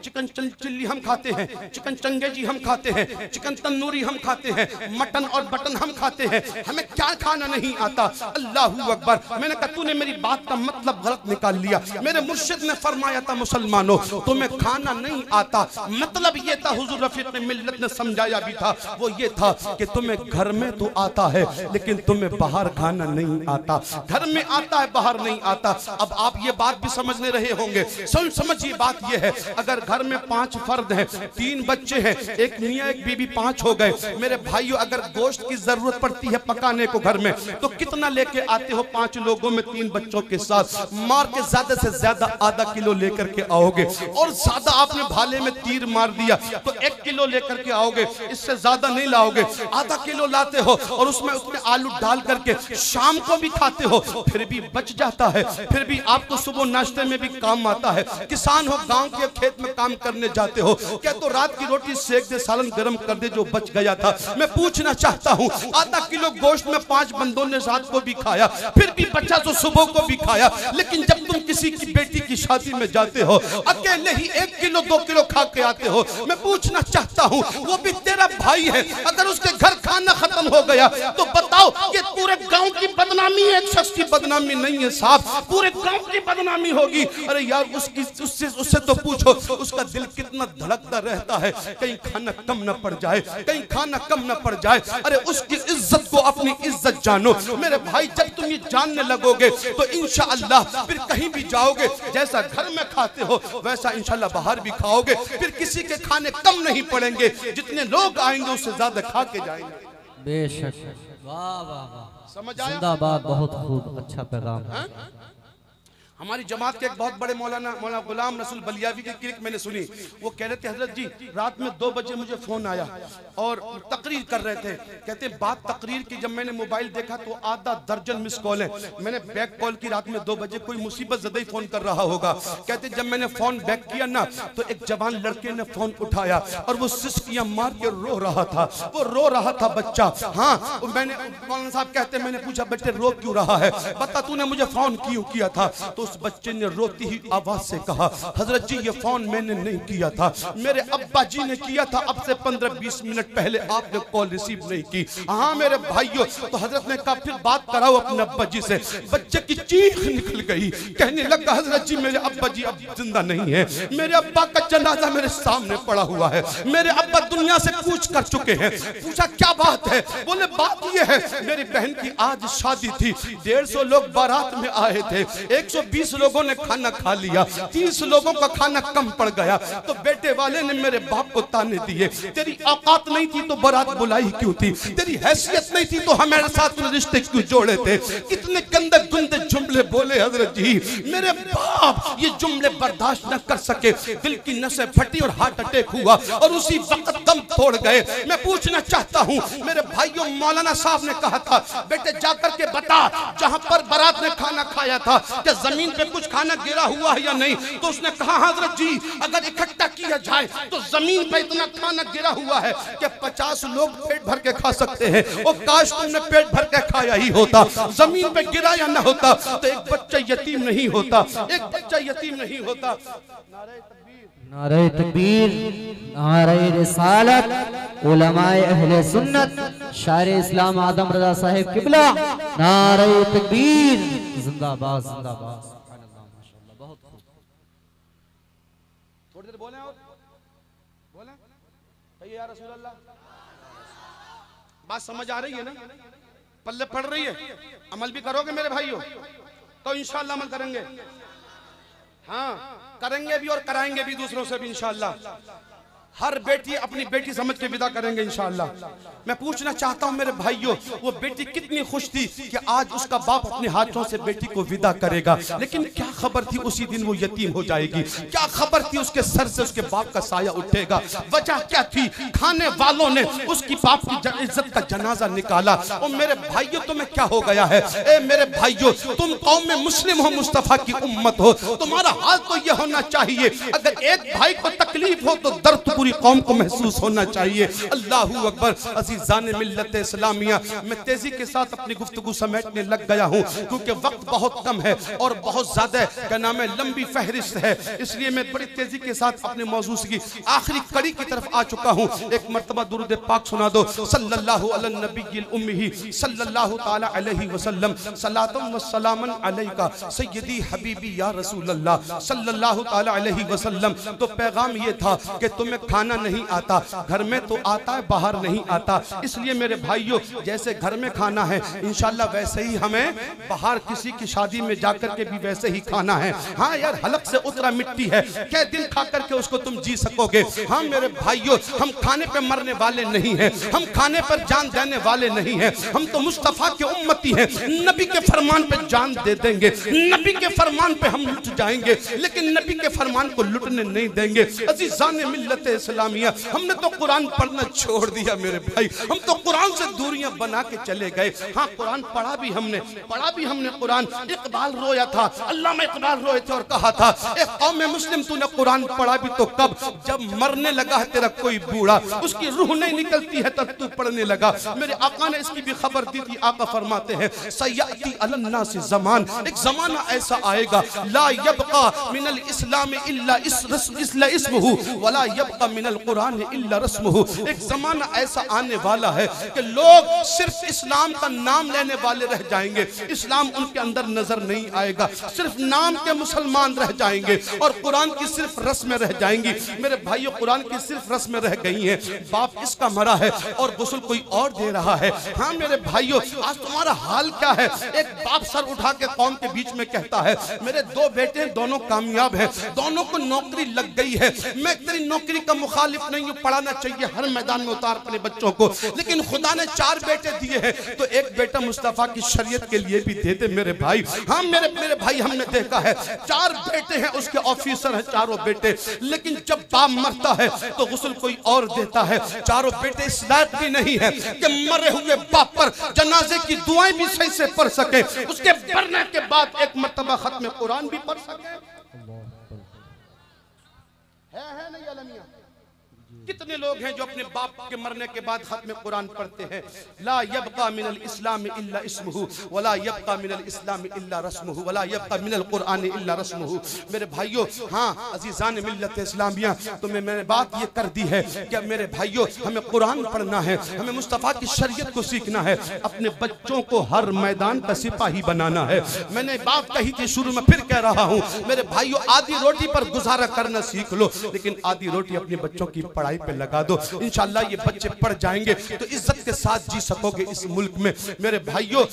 चिकन चिल्ली हम खाते हैं, चिकन चंगेजी हम खाते हैं, चिकन तंदूरी हम खाते हैं, मटन और बटन हम खाते हैं, हमें क्या खाना नहीं आता। अल्लाहू अकबर। मैंने कहा तूने मेरी बात का मतलब गलत निकाल लिया। मेरे मुर्शिद ने फरमाया था मुसलमानों तुम्हें खाना नहीं आता, मतलब ये था, हुजूर रफीक मिल्लत ने समझाया भी था, वो ये था कि तुम्हें घर में तो आता है लेकिन तुम्हें बाहर खाना नहीं आता, घर में आता है बाहर नहीं आता। अब आप ये बात भी समझने रहे होंगे, समझ बात यह है अगर घर में 5 फर्द हैं, 3 बच्चे हैं, एक मियां एक बीबी, 5 हो गए। मेरे भाइयों अगर गोश्त की जरूरत पड़ती है पकाने को घर में तो कितना लेके आते हो? 5 लोगों में 3 बच्चों के साथ मार के ज्यादा से ज्यादा आधा किलो लेकर के आओगे, और ज्यादा आपने भाले में तीर मार दिया तो 1 किलो लेकर के आओगे, इससे ज्यादा नहीं लाओगे। आधा किलो लाते हो और उसमें आलू डाल करके शाम को भी खाते हो, फिर भी बच जाता है, फिर भी आपको सुबह नाश्ते में भी काम आता है। किसान हो, गांव के खेत में काम करने जाते हो, क्या तो रात की रोटी सेक दे, सालन गरम कर दे जो बच गया था। मैं पूछना चाहता हूँ आधा किलो गोश्त में 5 बंदों ने रात को भी खाया, फिर भी बचा तो सुबह को भी खाया, लेकिन जब तुम किसी की बेटी की शादी में जाते हो अकेले ही 1 किलो 2 किलो खा के आते हो। मैं पूछना चाहता हूँ वो भी तेरा भाई है, अगर उसके घर खाना खत्म हो गया तो बताओ ये पूरे गांव की बदनामी है, एक शख्स की बदनामी नहीं है साहब, पूरे गांव की बदनामी होगी। अरे यार उससे तो पूछो उसका दिल कितना धड़कता रहता है, कहीं खाना कम न पड़ जाए, कहीं खाना कम न पड़ जाए। अरे उसकी इज्जत को अपनी इज्जत जानो मेरे भाई, जब तुम ये जानने लगोगे तो इंशाअल्लाह फिर कहीं भी जाओगे जैसा घर में खाते हो वैसा इंशाअल्लाह बाहर भी खाओगे, फिर किसी के खाने कम नहीं पड़ेंगे, जितने लोग आएंगे उससे ज्यादा खा के जाएंगे। बेशक। वाह वाह वाह, समझ आया? जिंदाबाद, बहुत खूब, अच्छा पैगाम। हमारी जमात के एक बहुत बड़े मौलाना गुलाम रसूल बलियावी की क्लिक मैंने सुनी, वो कह रहे थे हजरत जी रात में 2 बजे मुझे फोन आया और तकरीर कर रहे थे, कहते बात तकरीर की, जब मैंने मोबाइल देखा तो आधा दर्जन मिस कॉल है, मैंने बैक कॉल की, रात में 2 बजे कोई मुसीबत ज़दा ही फोन कर रहा होगा। कहते जब मैंने फोन बैक किया ना तो एक जवान लड़के ने फोन उठाया और वो सिसकियां मार के रो रहा था, वो रो रहा था बच्चा। हाँ मैंने मौलाना साहब कहते मैंने पूछा बच्चे रो क्यों रहा है, बता तूने मुझे फोन क्यों किया था? तो उस बच्चे ने रोती ही आवाज से कहा, हजरत जी ये फोन मैंने नहीं किया था, मेरे अब्बा जी ने किया था, अब से 15-20 मिनट पहले आपने कॉल रिसीव नहीं की। हाँ मेरे भाइयों, तो हजरत ने कहा फिर बात कराओ अपने अब्बा जी से। बच्चे की चीख निकल गई, कहने लगा हजरत जी मेरे अब्बा जी अब जिंदा नहीं है, मेरे अब्बा का जनाजा मेरे सामने पड़ा हुआ है, मेरे अब्बा दुनिया से कूच कर चुके हैं। पूछा क्या बात है? बोले बात ये है मेरी बहन की आज शादी थी, 150 लोग बारात में आए थे, 120 लोगों ने खाना खा लिया, 30 लोगों का खाना कम पड़ गया, तो बेटे वाले ने मेरे बाप को ताने दिए, तेरी औकात नहीं थी तो बारात बुलाई क्यों थी, तेरी हैसियत नहीं थी तो हमारे साथ रिश्ते क्यों जोड़े थे। कितने गंदे गुंदे जुमले बोले हजरत जी। मेरे बाप ये जुमले बर्दाश्त न कर सके, दिल की नसें फटी और हार्ट अटैक हुआ और उसी वक्त दम तोड़ गए। मैं पूछना चाहता हूँ मेरे भाइयों, मौलाना साहब ने कहा था बेटे जाकर के बता जहां पर बारात ने खाना खाया था क्या जमीन पे कुछ खाना गिरा हुआ है या नहीं। तो उसने कहा हजरत जी अगर इकट्ठा किया जाए तो जमीन पे इतना खाना गिरा हुआ है कि 50 लोग पेट भर के खा सकते हैं, और काश तुमने पेट भर के खाया ही होता, जमीन पे गिरा या ना होता तो एक बच्चा यतीम नहीं होता, एक बच्चा यतीम नहीं होता। नारे तकबीर, नारे रिसालत, उलमाए अहले सुन्नत, शायर इस्लाम आदम रजा साहिब किबला, नारे तकबीर, जिंदाबाद जिंदाबाद। माशाअल्लाह बहुत खूब। थोड़ी देर बोले और बोले कहिए या रसूल अल्लाह। बात समझ आ रही है ना? पल्ले पड़ रही है? अमल भी करोगे मेरे भाइयों? तो इंशाअल्लाह अमल करेंगे। हाँ करेंगे भी और कराएंगे भी दूसरों से भी इंशाअल्लाह। हर बेटी अपनी बेटी समझ के विदा करेंगे इंशाअल्लाह। मैं पूछना चाहता हूं मेरे भाइयों, वो बेटी कितनी खुश थी कि आज उसका बाप अपने हाथों से बेटी को विदा करेगा, लेकिन क्या खबर थी उसी दिन वो यतीम हो जाएगी, क्या खबर थी उसके सर से उसके बाप का साया उठेगा। वजह क्या थी? खाने वालों ने उसकी बाप की इज्जत का जनाजा निकाला। और मेरे भाइयों तुम्हें क्या हो गया है? ए मेरे भाइयों, तुम कौम में मुस्लिम हो, मुस्तफा की उम्मत हो, तुम्हारा हाल तो यह होना चाहिए अगर एक भाई को तकलीफ हो तो दर्द पूरी कौम को महसूस होना चाहिए। अल्लाहू अकबर। अज़ीज़ान मिल्लत इस्लामिया, मैं तेजी के साथ अपनी गुफ्तगू समेटने लग गया हूँ क्योंकि वक्त बहुत कम है और बहुत ज्यादा क्या नाम है लंबी फहरिस्त है, इसलिए मैं बड़ी तेजी के साथ अपने मौजू की आखिरी कड़ी की तरफ आ चुका हूँ। एक मर्तबा दुरूद पाक सुना दो, सल्लल्लाहु अला नबीय्यिल उम्मी सल्लल्लाहु ताला अलैहि वसल्लम, सलातुम व सलामन अलैका सय्यदी हबीबी या रसूल अल्लाह सल्लल्लाहु ताला अलैहि वसल्लम। तो पैगाम ये था कि तुम्हें खाना नहीं आता, घर में तो आता है बाहर नहीं आता, इसलिए मेरे भाइयों जैसे घर में खाना है इंशाल्लाह वैसे ही हमें बाहर किसी की शादी में जाकर के भी वैसे ही खाना है। हाँ यार हलक से उतरा मिट्टी है, क्या दिन खा करके उसको तुम जी सकोगे। हाँ मेरे भाइयों, हम खाने पे मरने वाले नहीं हैं, हम खाने पर जान देने वाले नहीं हैं, हम तो मुस्तफा के उम्मती हैं, नबी के फरमान पे जान दे देंगे, नबी के फरमान पे हम लुट जाएंगे, लेकिन नबी के फरमान को लुटने नहीं देंगे। अज़ीज़ान मिल्लत इस्लामिया, हमने तो कुरान पढ़ना छोड़ दिया मेरे भाई, हम तो कुरान से दूरियां बना के चले गए। हाँ कुरान पढ़ा भी हमने कुरान। इकबाल रोया था, अल्लामा इकबाल रोए थे और कहा था एक कौम मुस्लिम तूने कुरान पढ़ा भी तो कब, जब मरने लगा है तेरा कोई बूढ़ा, उसकी रूह नहीं निकलती है तब तू पढ़ने लगा। मेरे आका ने इसकी भी खबर दी थी, आका फरमाते हैं सय्यती अलन्नासि ज़मान, एक जमाना ऐसा आएगा ला यबका मिनल इस्लाम इल्ला इस्मुहु वला यबका मिनल कुरान इल्ला रस्मुहु। एक जमाना ऐसा आने वाला है कि लोग सिर्फ इस्लाम का नाम लेने वाले रह जाएंगे, इस्लाम उनके अंदर नजर नहीं आएगा, सिर्फ नाम के मुसलमान रह जाएंगे और कुरान की सिर्फ रस्में रह जाएंगी। मेरे भाइयों कुरान की सिर्फ रस्में रह गई हैं, बाप इसका मरा है और गुस्ल कोई और दे रहा है। हाँ मेरे भाइयों आज तुम्हारा हाल क्या है? एक बाप सर उठा के कौम के बीच में कहता है मेरे 2 बेटे दोनों कामयाब हैं, दोनों को नौकरी लग गई है, मैं तेरी नौकरी का मुखालिफ नहीं हूँ, पढ़ाना चाहिए हर मैदान में उतार अपने बच्चों को, लेकिन खुदा ने 4 बेटे दिए हैं तो एक बेटा मुस्तफा की शरीयत के लिए भी दे दे मेरे भाई। हाँ मेरे भाई हमने देखा है 4 बेटे हैं, उसके ऑफिसर हैं चारों बेटे, लेकिन जब बाप मरता है तो गुस्ल कोई और देता है। चारों बेटे इस लायक भी नहीं है कि मरे हुए बाप पर जनाजे की दुआएं भी सही से पढ़ सके, उसके मरने के बाद एक मर्तबा खत्म कुरान भी पढ़ सके। है नहीं अलमिया? कितने लोग हैं जो अपने बाप के मरने के बाद खत्म कुरान पढ़ते हैं। ला यबका मिनल इस्लाम इल्ला इस्मुहु वला यबका मिनल इस्लाम इल्ला रस्मुहु वला यबका मिनल कुरान इल्ला रस्मुहु। मेरे भाइयों, हाँ अजीजान मिल्लत इस्लामिया, तो मैंने बात ये कर दी है कि मेरे भाइयों हमें कुरान पढ़ना है, हमें मुस्तफ़ा की शरीयत को सीखना है, अपने बच्चों को हर मैदान का सिपाही बनाना है। मैंने बात कही थी शुरू में, फिर कह रहा हूँ मेरे भाइयों, आधी रोटी पर गुजारा करना सीख लो, लेकिन आधी रोटी अपने बच्चों की पढ़ाई पे लगा दो। इंशाअल्लाह ये बच्चे पढ़ जाएंगे तो इज्जत के साथ जी सकोगे इस मुल्क में। मेरे भाइयों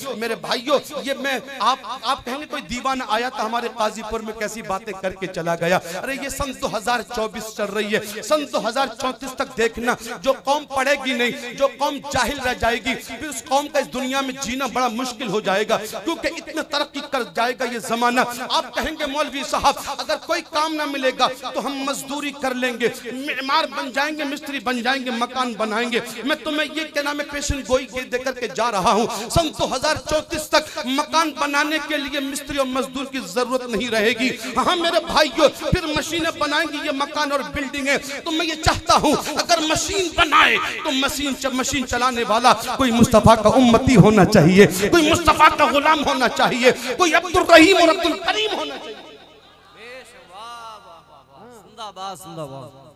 ये मैं आप कहेंगे कोई दीवाना आया था हमारे काजीपुर में, कैसी बातें करके चला गया। अरे ये सन 2024 चल रही है, सन 2034 तक देखना जो कौम पढ़ेगी नहीं, जो कौम जाहिल रह जाएगी, फिर उस कौम का इस दुनिया में जीना बड़ा मुश्किल हो जाएगा, क्योंकि इतना तरक्की कर जाएगा ये जमाना। आप कहेंगे मौलवी साहब अगर कोई काम ना मिलेगा तो हम मजदूरी कर लेंगे, मेमार बन जाएंगे, मिस्त्री बन जाएंगे, मकान बनाएंगे। मैं तुम्हें ये क्या नाम है पेशन गोई के देकर के जा रहा हूँ, सन 2034 तक मकान बनाने के लिए मिस्त्री और मजदूर की जरूरत नहीं रहेगी। हाँ मेरे भाइयों, फिर मशीनें बनाएंगी ये मकान और बिल्डिंगें। तो मैं ये चाहता हूँ अगर मशीन बनाए तो मशीन चलाने वाला कोई मुस्तफा का उम्मती होना चाहिए, कोई मुस्तफा का गुलाम होना चाहिए, कोई अब्दुल रहीम और अब्दुल करीम होना चाहिए।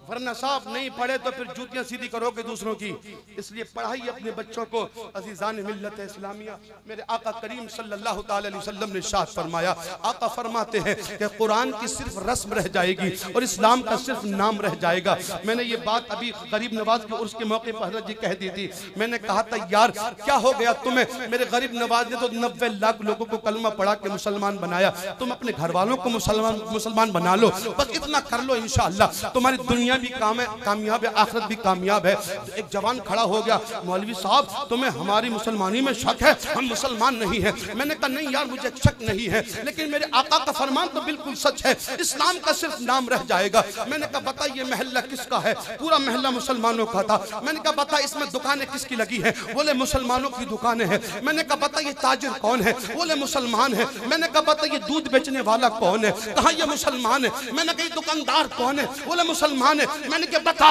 वरना साहब नहीं पढ़े तो फिर जूतियां सीधी करोगे दूसरों की। इसलिए पढ़ाई अपने बच्चों को। अजीजान मिल्लत इस्लामिया, मेरे आका करीम सल्लल्लाहु अलैहि वसल्लम ने इरशाद फरमाया, आका फरमाते हैं कि कुरान की सिर्फ रस्म रह जाएगी और इस्लाम का सिर्फ नाम रह जाएगा। मैंने ये बात अभी गरीब नवाज के उर्स के मौके पर हज़रत जी कह दी थी। मैंने कहा था यार क्या हो गया तुम्हें, मेरे गरीब नवाज ने तो 90 लाख लोगों को कलमा पढ़ा के मुसलमान बनाया, तुम अपने घर वालों को मुसलमान बना लो, बस इतना कर लो, इंशाअल्लाह तुम्हारी दुनिया भी कामयाब है, आखिरत भी कामयाब है। तो एक जवान खड़ा हो गया, मौलवी साहब तुम्हें हमारी मुसलमानी में शक है, हम मुसलमान नहीं है। मैंने कहा नहीं यार मुझे शक नहीं है, लेकिन मेरे आका का फरमान तो बिल्कुल सच है, इस्लाम का सिर्फ नाम रह जाएगा। मैंने कहा बता ये महल्ला किसका है, पूरा महल्ला मुसलमानों का था। मैंने कहा बता इसमें दुकानें किसकी लगी है, बोले मुसलमानों की दुकानें हैं। मैंने कहा बता ये ताजिर कौन है, बोले मुसलमान है। मैंने कहा बता ये दूध बेचने वाला कौन है, कहा ये मुसलमान है। मैंने कहा दुकानदार कौन है, बोले मुसलमान है। मैंने कहा बता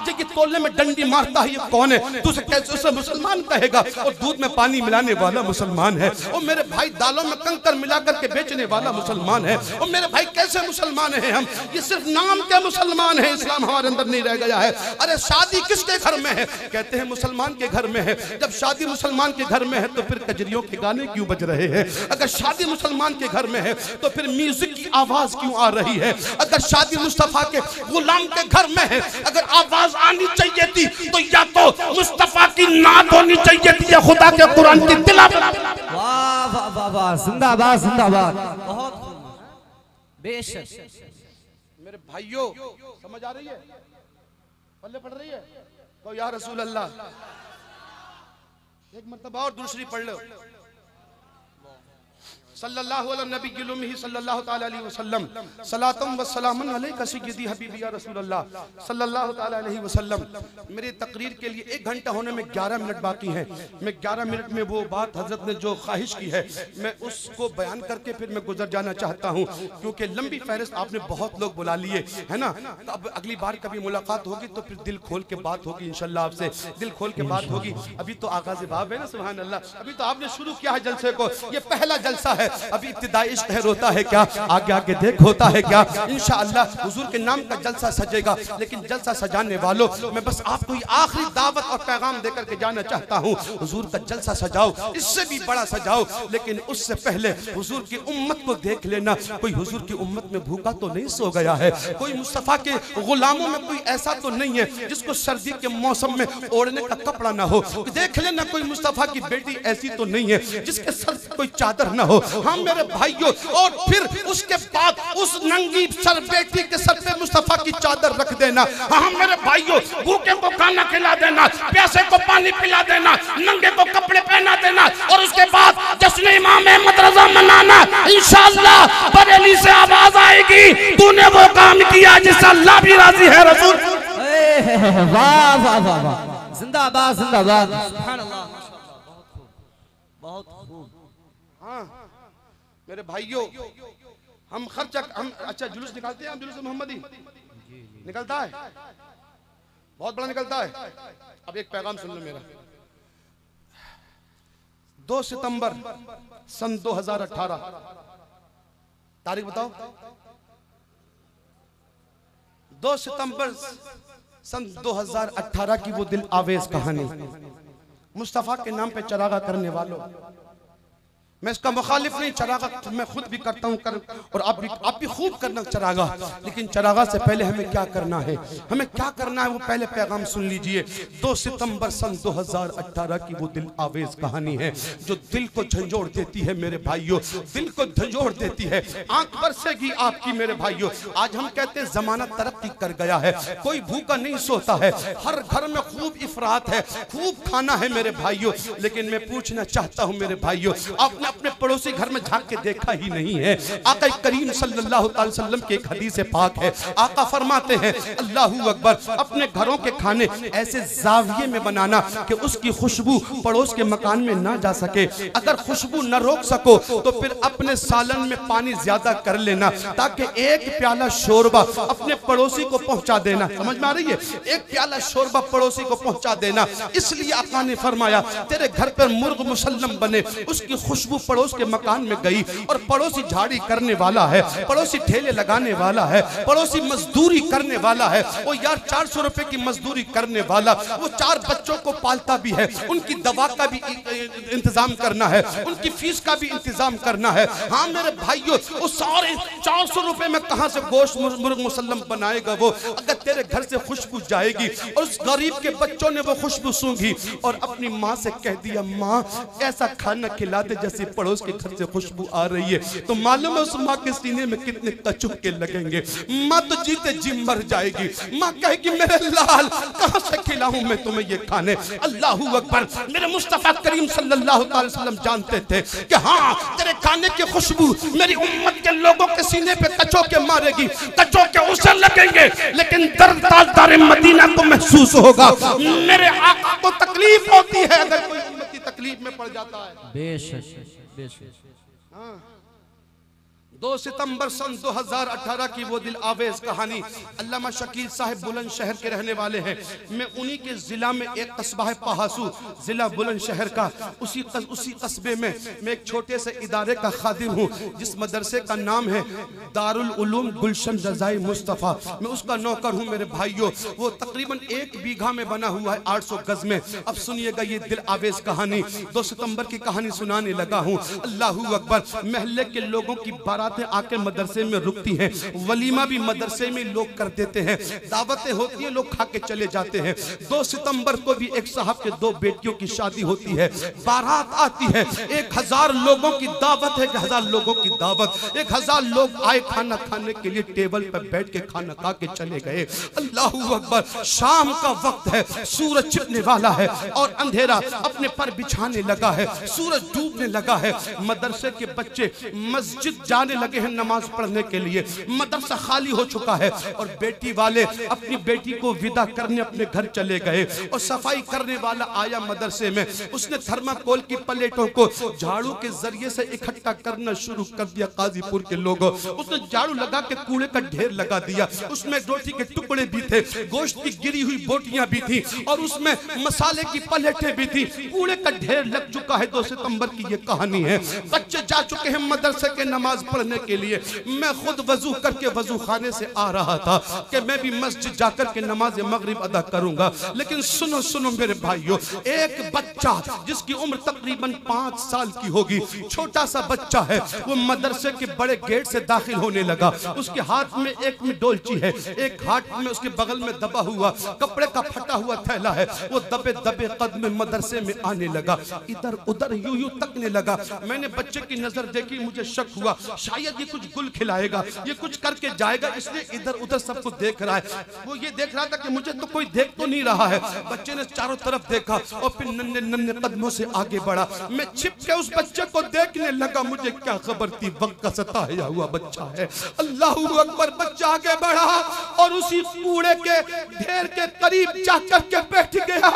ये तोलने में डंडी मारता है ये कौन है, तू कैसे उसे मुसलमान कहेगा, और दूध में पानी मिलाने वाला मुसलमान है। और मेरे भाई दालों में कंकर मिला करके बेचने वाला मुसलमान है। और मेरे भाई कैसे मुसलमान है हम, ये सिर्फ नाम के मुसलमान है, इस्लाम हमारे अंदर नहीं रह गया है। अरे शादी किसके घर में है, कहते हैं मुसलमान के घर में है। जब शादी मुसलमान के घर में है तो फिर कजरियों के गाने क्यों बज रहे हैं? अगर शादी मुसलमान के घर में है तो फिर म्यूजिक की आवाज क्यों आ रही है? अगर शादी मुस्तफा के गुलाम के घर में है, अगर आवाज आनी चाहिए थी तो या तो मुस्तफा की नात होनी चाहिए थी या खुदा के कुरान की तिलावत। वाह वाह वाह वाह, जिंदाबाद जिंदाबाद, बहुत बेशक। मेरे भाइयों समझ आ रही है, पल्ले पढ़ रही है तो या रसूल अल्लाह एक मर्तबा और दूसरी पढ़ लो। सल्लल्लाहु अलैहि नबी सल्लल्लाहु ताला अलैहि वसल्लम सलातम व सलामन अलैका सय्यदी हबीबी या रसूल अल्लाह सल्लल्लाहु ताला अलैहि वसल्लम। मेरी तकरीर के लिए 1 घंटा होने में 11 मिनट बाकी हैं। मैं 11 मिनट में वो बात हजरत ने जो ख्वाहिश की है मैं उसको बयान करके फिर मैं गुजर जाना चाहता हूँ, क्योंकि लंबी फहरिस्त आपने बहुत लोग बुला लिए है ना। तो अब अगली बार कभी मुलाकात होगी तो फिर दिल खोल के बात होगी इंशाल्लाह, आपसे दिल खोल के बात होगी। अभी तो आगाज़ बाब है ना, सुभान अल्लाह, अभी तो आपने शुरू किया है जलसे को, ये पहला जलसा है। अभी इब्तिदाई इश्क होता है क्या, आगे आगे देख होता है क्या। इंशाअल्लाह हुजूर के नाम का जलसा सजेगा, लेकिन जलसा सजाने वालों मैं बस आपको ये आखिरी दावत और पैगाम देकर के जाना चाहता हूँ। हुजूर का जलसा सजाओ, इससे भी बड़ा सजाओ, लेकिन उससे पहले हुजूर की उम्मत को देख लेना। कोई हुजूर की उम्मत में भूखा तो नहीं सो गया है, कोई मुस्तफा के गुलामों में कोई ऐसा तो नहीं है जिसको सर्दी के मौसम में ओढ़ने का कपड़ा ना हो। देख लेना कोई मुस्तफा की बेटी ऐसी तो नहीं है जिसके सर से कोई चादर ना हो। हाँ मेरे भाइयों, और फिर उसके बाद उस नंगी सर बेटी के सर पे मुस्तफा की चादर रख देना। हाँ मेरे भाइयों, भूखे को खाना खिला देना, प्यासे को पानी पिला देना, नंगे को कपड़े पहना देना, और उसके बाद जश्न इमाम अहमद रजा मनाना। इंशाअल्लाह बरेली से आवाज आएगी, तूने वो काम किया जिससे अल्लाह भी राजी है। रसूल वाह वाह वाह वाह, जिंदाबाद जिंदाबाद, सुभान अल्लाह, बहुत खूब। हाँ मेरे भाइयों, हम खर्चा हम अच्छा जुलूस निकालते हैं, हम जुलूस मोहम्मदी निकलता है। बहुत बड़ा निकलता है। अब एक पैगाम सुन लो मेरा। 2 सितंबर सन 2018, तारीख बताओ। 2 सितंबर सन 2018 की वो दिल आवेज कहानी, मुस्तफा के नाम पे चरागा करने वालों, मैं इसका मुखालिफ नहीं, चरागा मैं खुद भी करता हूँ और आप भी खूब करना चरागा, लेकिन चरागा से पहले हमें क्या करना है, हमें क्या करना है वो पहले पैगाम सुन लीजिए। 2 सितंबर सन 2018 की वो दिल आवेज कहानी है जो दिल को झंझोड़ देती है मेरे भाइयों, दिल को झंझोड़ देती है, आंख बरसेगी आपकी मेरे भाइयों। आज हम कहते हैं जमाना तरक्की कर गया है, कोई भूखा नहीं सोता है, हर घर में खूब इफरात है, खूब खाना है मेरे भाइयों। लेकिन मैं पूछना चाहता हूँ मेरे भाइयों, आपने अपने पड़ोसी घर में झांक के देखा ही नहीं है? आका करीम सल्लल्लाहु अलैहि वसल्लम के एक हदीस पाक है, आका फरमाते हैं अल्लाहू अकबर, अपने घरों के खाने ऐसे जाविये में बनाना कि उसकी खुशबू पड़ोस के मकान में ना जा सके। अगर खुशबू न रोक सको तो फिर अपने सालन में पानी ज्यादा कर लेना ताकि एक प्याला शोरबा अपने पड़ोसी को पहुंचा देना। समझ में आ रही है? एक प्याला शोरबा पड़ोसी को पहुंचा देना। इसलिए आका ने फरमाया तेरे घर पर मुर्ग मुसल्लम बने, उसकी खुशबू पड़ोस के मकान में गई और पड़ोसी झाड़ी करने वाला है, पड़ोसी ठेले लगाने वाला है, पड़ोसी मजदूरी करने वाला है, वो यार 400 रुपए की मजदूरी करने वाला, वो 4 बच्चों को पालता भी है, उनकी दवा का भी इंतजाम करना है, उनकी फीस का भी इंतजाम करना है। हाँ मेरे भाइयों, वो सारे 400 रुपए में कहां से गोश्त मुर्ग मुसल्लम बनाएगा वो? अगर तेरे घर से खुशबू जाएगी और उस गरीब के बच्चों ने वो खुशबू सूंघी और अपनी माँ से कह दिया माँ ऐसा खाना खिला दे जैसे पड़ोस के घर से खुशबू आ रही है, तो मालूम है उस माँ के सीने में कितने कचुक्के लगेंगे। माँ तो जीते जी मर जाएगी। माँ कहेगी मेरे लाल कहां से खिलाऊं मैं तुम्हें ये खाने। अल्लाहू अकबर, मेरे मुस्तफा करीम सल्लल्लाहु अलैहि वसल्लम जानते थे कि हाँ तेरे खाने की खुशबू मेरी उम्मत के लोगों के सीने पे कचोके मारेगी, कचोके उसे लगेंगे, लेकिन दर्द ताजदार मदीना को महसूस होगा। मेरे आका को तकलीफ होती है अगर कोई उम्मती तकलीफ में पड़ जाता है। बेशक बेशक। 2 सितंबर सन 2018 की वो दिल आवेज कहानी। अल्लामा शकील साहब बुलंदशहर के रहने वाले हैं। मैं उन्हीं के जिला में एक कस्बा है पहासू, जिला बुलंदशहर का, उसी कस्बे में मैं एक छोटे से इदारे का खादिम हूँ जिस मदरसे का नाम है दारुल उलूम गुलशन रज़ाई मुस्तफ़ा। मैं उसका नौकर हूँ मेरे भाइयों। वो तकरीबन 1 बीघा में बना हुआ है, 800 गज में। अब सुनिएगा ये दिल आवेज कहानी। 2 सितंबर की कहानी सुनाने लगा हूँ। अल्लाहू अकबर, महल्ले के लोगों की बारात आके मदरसे में रुकती हैं, वलीमा भी मदरसे में लोग कर देते हैं, दावतें होती हैं, लोग खा के चले जाते हैं। 2 सितंबर को भी एक साहब के 2 बेटियों की शादी होती है, बारात आती है, 1000 लोगों की दावत है, 1000 लोगों की दावत, 1000 लोग आए खाना खाने के लिए, टेबल पर बैठ के खाना खा के चले गए। अल्लाहू अकबर, शाम का वक्त है, सूरज छिपने वाला है और अंधेरा अपने पर बिछाने लगा है, सूरज डूबने लगा है। मदरसे के बच्चे मस्जिद जाने लगे हैं नमाज पढ़ने के लिए, मदरसा खाली हो चुका है और बेटी वाले अपनी बेटी को विदा करने अपने घर चले गए। और सफाई करने वाला आया मदरसे में, उसने थर्माकोल की प्लेटों को झाड़ू के जरिए से इकट्ठा करना शुरू कर दिया। काजीपुर के लोगों, उसने झाड़ू लगा के कूड़े का ढेर लगा दिया, उसमें रोटी के टुकड़े भी थे, गोश्त की गिरी हुई बोटियां भी थी और उसमें मसाले की प्लेटें भी थी। कूड़े का ढेर लग चुका है। 2 सितंबर की ये कहानी है। बच्चे जा चुके हैं मदरसे के नमाज पढ़ने के लिए। मैं खुद वजू करके वजू खाने से आ रहा था कि मैं भी मस्जिद जाकर के नमाज मगरिब अदा करूंगा। लेकिन सुनो सुनो मेरे भाइयों, एक बच्चा जिसकी उम्र तकरीबन 5 साल की होगी, छोटा सा बच्चा है, वो मदरसे के बड़े गेट से दाखिल होने लगा। उसके हाथ में एक में डोलची है, एक हाथ में उसके बगल में दबा हुआ कपड़े का फटा हुआ थैला है। वो दबे दबे कदम में मदरसे में आने लगा, इधर उधर यूं यूं तकने लगा। मैंने बच्चे की नजर देखी, मुझे शक हुआ शायद ये कुछ गुल खिलाएगा, ये कुछ करके जाएगा, इसलिए इधर उधर सबको देख रहा है। वो ये देख रहा था कि मुझे तो कोई देख तो नहीं रहा है। बच्चे ने चारों तरफ देखा और फिर नन्हे नन्हे कदमों से आगे बढ़ा। मैं छिप के उस बच्चे को देखने लगा, मुझे क्या खबर थी वक्त का सताया हुआ बच्चा है। अल्लाहू अकबर, बच्चा आगे बढ़ा और उसी कूड़े के ढेर के करीब जाकर के बैठ गया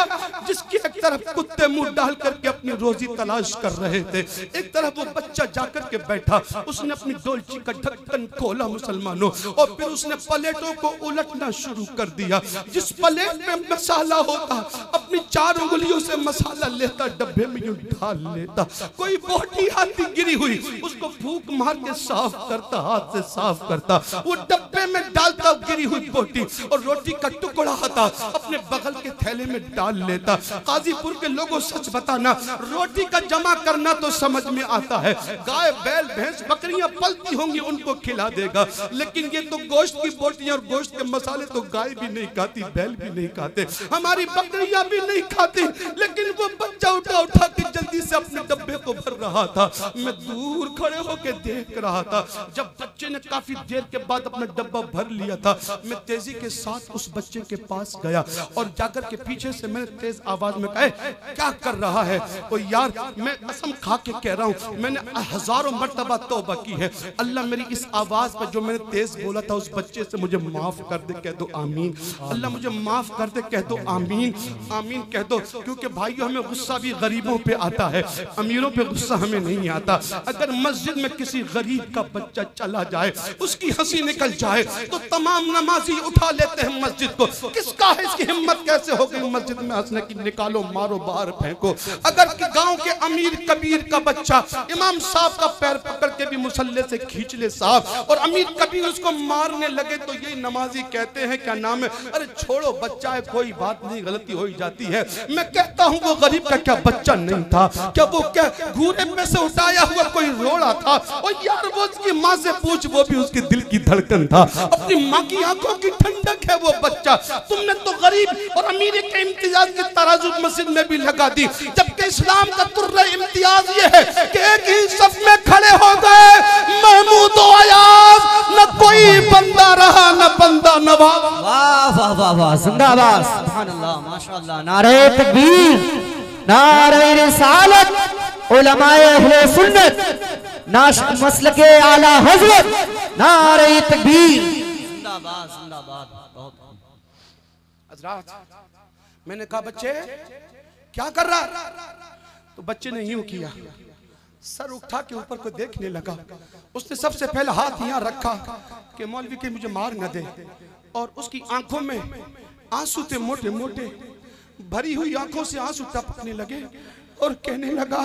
जिसकी एक तरफ कुत्ते मुंह डाल करके अपनी रोजी तलाश कर रहे थे, एक तरफ वो बच्चा जाकर के बैठा, उसने अपनी डोलची का ढक्कन खोला मुसलमानों, और फिर उसने प्लेटों को उलटना शुरू कर दिया। जिस प्लेट में मसाला होता अपनी 4 उंगलियों से मसाला लेता, डब्बे में यूं डाल लेता। कोई बोटी आती गिरी हुई, उसको फूंक मार के साफ करता, हाथ से साफ करता, वो डब्बे में डालता गिरी हुई बोटी, और रोटी का टुकड़ा आता अपने बगल के थैले में डाल लेता। काजीपुर के लोगों सच बताना, रोटी का जमा करना तो समझ में आता है, गाय बैल भैंस बकरियां पलती होंगी उनको खिला देगा, लेकिन ये तो गोश्त की बोटियां और गोश्त के मसाले तो गाय भी नहीं खाती, बैल भी नहीं खाते, हमारी बकरियां भी नहीं खाती, लेकिन वो बच्चा उठा के जल्दी से अपने डब्बे को भर रहा था। मैं दूर खड़े होकर देख रहा था। जब बच्चे ने काफी देर के बाद अपना डब्बा भर लिया था, मैं तेजी के साथ उस बच्चे के पास गया और जाकर के पीछे से मैंने तेज आवाज में कहा, क्या कर रहा है? ओ यार, मैं कसम खा के कह रहा हूँ, मैंने हजारों मर्तबा तौबा की है, अल्लाह मेरी इस आवाज पर जो मैंने तेज बोला था उस बच्चे से मुझे माफ कर दे, कह दो आमीन। अल्लाह मुझे माफ कर दे, कह दो आमीन, आमीन कह दो। क्योंकि भाइयों, हमें गुस्सा भी गरीबों पे आता है, अमीरों पे गुस्सा हमें नहीं आता। अगर मस्जिद में किसी गरीब का बच्चा चला जाए, उसकी हंसी निकल जाए, तो तमाम नमाजी उठा लेते हैं मस्जिद को। किसका है इसकी हिम्मत, कैसे हो गई मस्जिद में हंसने की? निकालो, मारो, बाहर फेंको। अगर गांव के अमीर कबीर का बच्चा इमाम साहब का पैर पकड़ के भी मुसल्ले से खींच ले साहब, और अमीर कबीर उसको मारने लगे, तो ये नमाजी कहते हैं, क्या नाम है, अरे छोड़ो, बच्चा है, कोई बात नहीं, गलती हो ही जाती है। मैं कहता हूँ वो गरीब का क्या बच्चा नहीं था? क्या वो क्या घूरे में से उठाया हुआ कोई रोड़ा था? और यार, वो उसकी माँ से पूछ, वो भी उसके दिल की धड़कन था, अपनी माँ की आंखों की ठंडक है वो बच्चा। तुमने तो गरीब और अमीर के इम्तियाज की तराजू मस्जिद में भी लगा दी, जबकि इस्लाम का तुर्रे इम्तियाज ये है कि एक ही सफ में खड़े हो गए महमूद और अयाज, न कोई बंदा रहा न बंदा नवाब। वाह वाह वाह वाह, जिंदाबाद, सुभान अल्लाह, माशाअल्लाह, नारे तकबीर, नारे रिसालत, उलमाए अहले सुन्नत, मसलके आला हजरत, नारे तकबीर, जिंदाबाद जिंदाबाद। बहुत हजरात, मैंने कहा, बच्चे क्या कर रहा? तो बच्चे ने यूं किया, सर उठा के ऊपर को देखने लगा। उसने सबसे पहले हाथ यहाँ रखा कि मौलवी के मुझे मार न दे, और उसकी आंखों में आंसू थे, मोटे मोटे भरी हुई आंखों से आंसू टपकने लगे, और कहने लगा,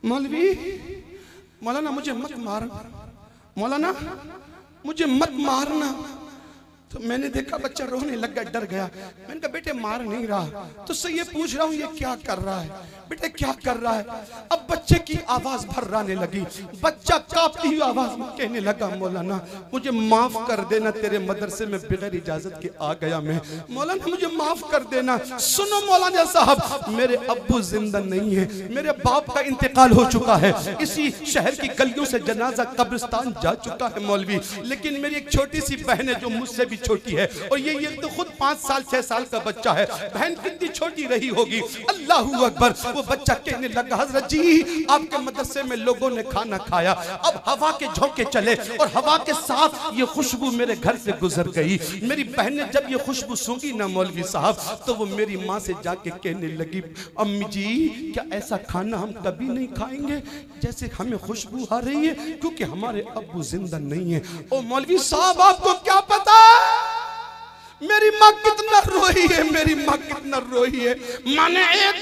मौलवी, मौलाना मुझे मत मारना, मौलाना मुझे मत मारना। तो मैंने देखा बच्चा रोने लग गया, डर गया। मैंने कहा, बेटे मार नहीं रहा, तो से ये पूछ रहा हूँ, ये क्या कर रहा है बेटे, क्या कर रहा है? अब बच्चे की आवाज भर्राने लगी, बच्चा कांपती हुई आवाज में कहने लगा, मौलाना मुझे माफ कर देना, तेरे मदरसे में बगैर इजाजत के आ गया मैं, मौलाना मुझे माफ कर देना। सुनो मौलाना साहब, मेरे अब्बू जिंदा नहीं है, मेरे बाप का इंतकाल हो चुका है, इसी शहर की गलियों से जनाजा कब्रिस्तान जा चुका है मौलवी, लेकिन मेरी एक छोटी सी बहन है जो मुझसे भी छोटी है, और ये तो खुद 5 साल 6 साल का बच्चा है, बहन कितनी छोटी रही होगी। अल्लाहू अकबर। वो बच्चा कहने लगा, हजरत जी आपके मदरसे में लोगों ने खाना खाया, अब हवा के झोंके चले और हवा के साथ ये खुशबू मेरे घर से गुजर गई। मेरी बहन ने जब ये खुशबू सूंघी ना मौलवी साहब, तो वो मेरी माँ से जाके कहने लगी, अम्मी जी क्या ऐसा खाना हम कभी नहीं खाएंगे जैसे हमें खुशबू आ रही है, क्योंकि हमारे अब्बू जिंदा नहीं है। ओ मौलवी साहब, आपको क्या पता मेरी माँ कितना रोई है, मेरी माँ कितना रोई है। मैंने एक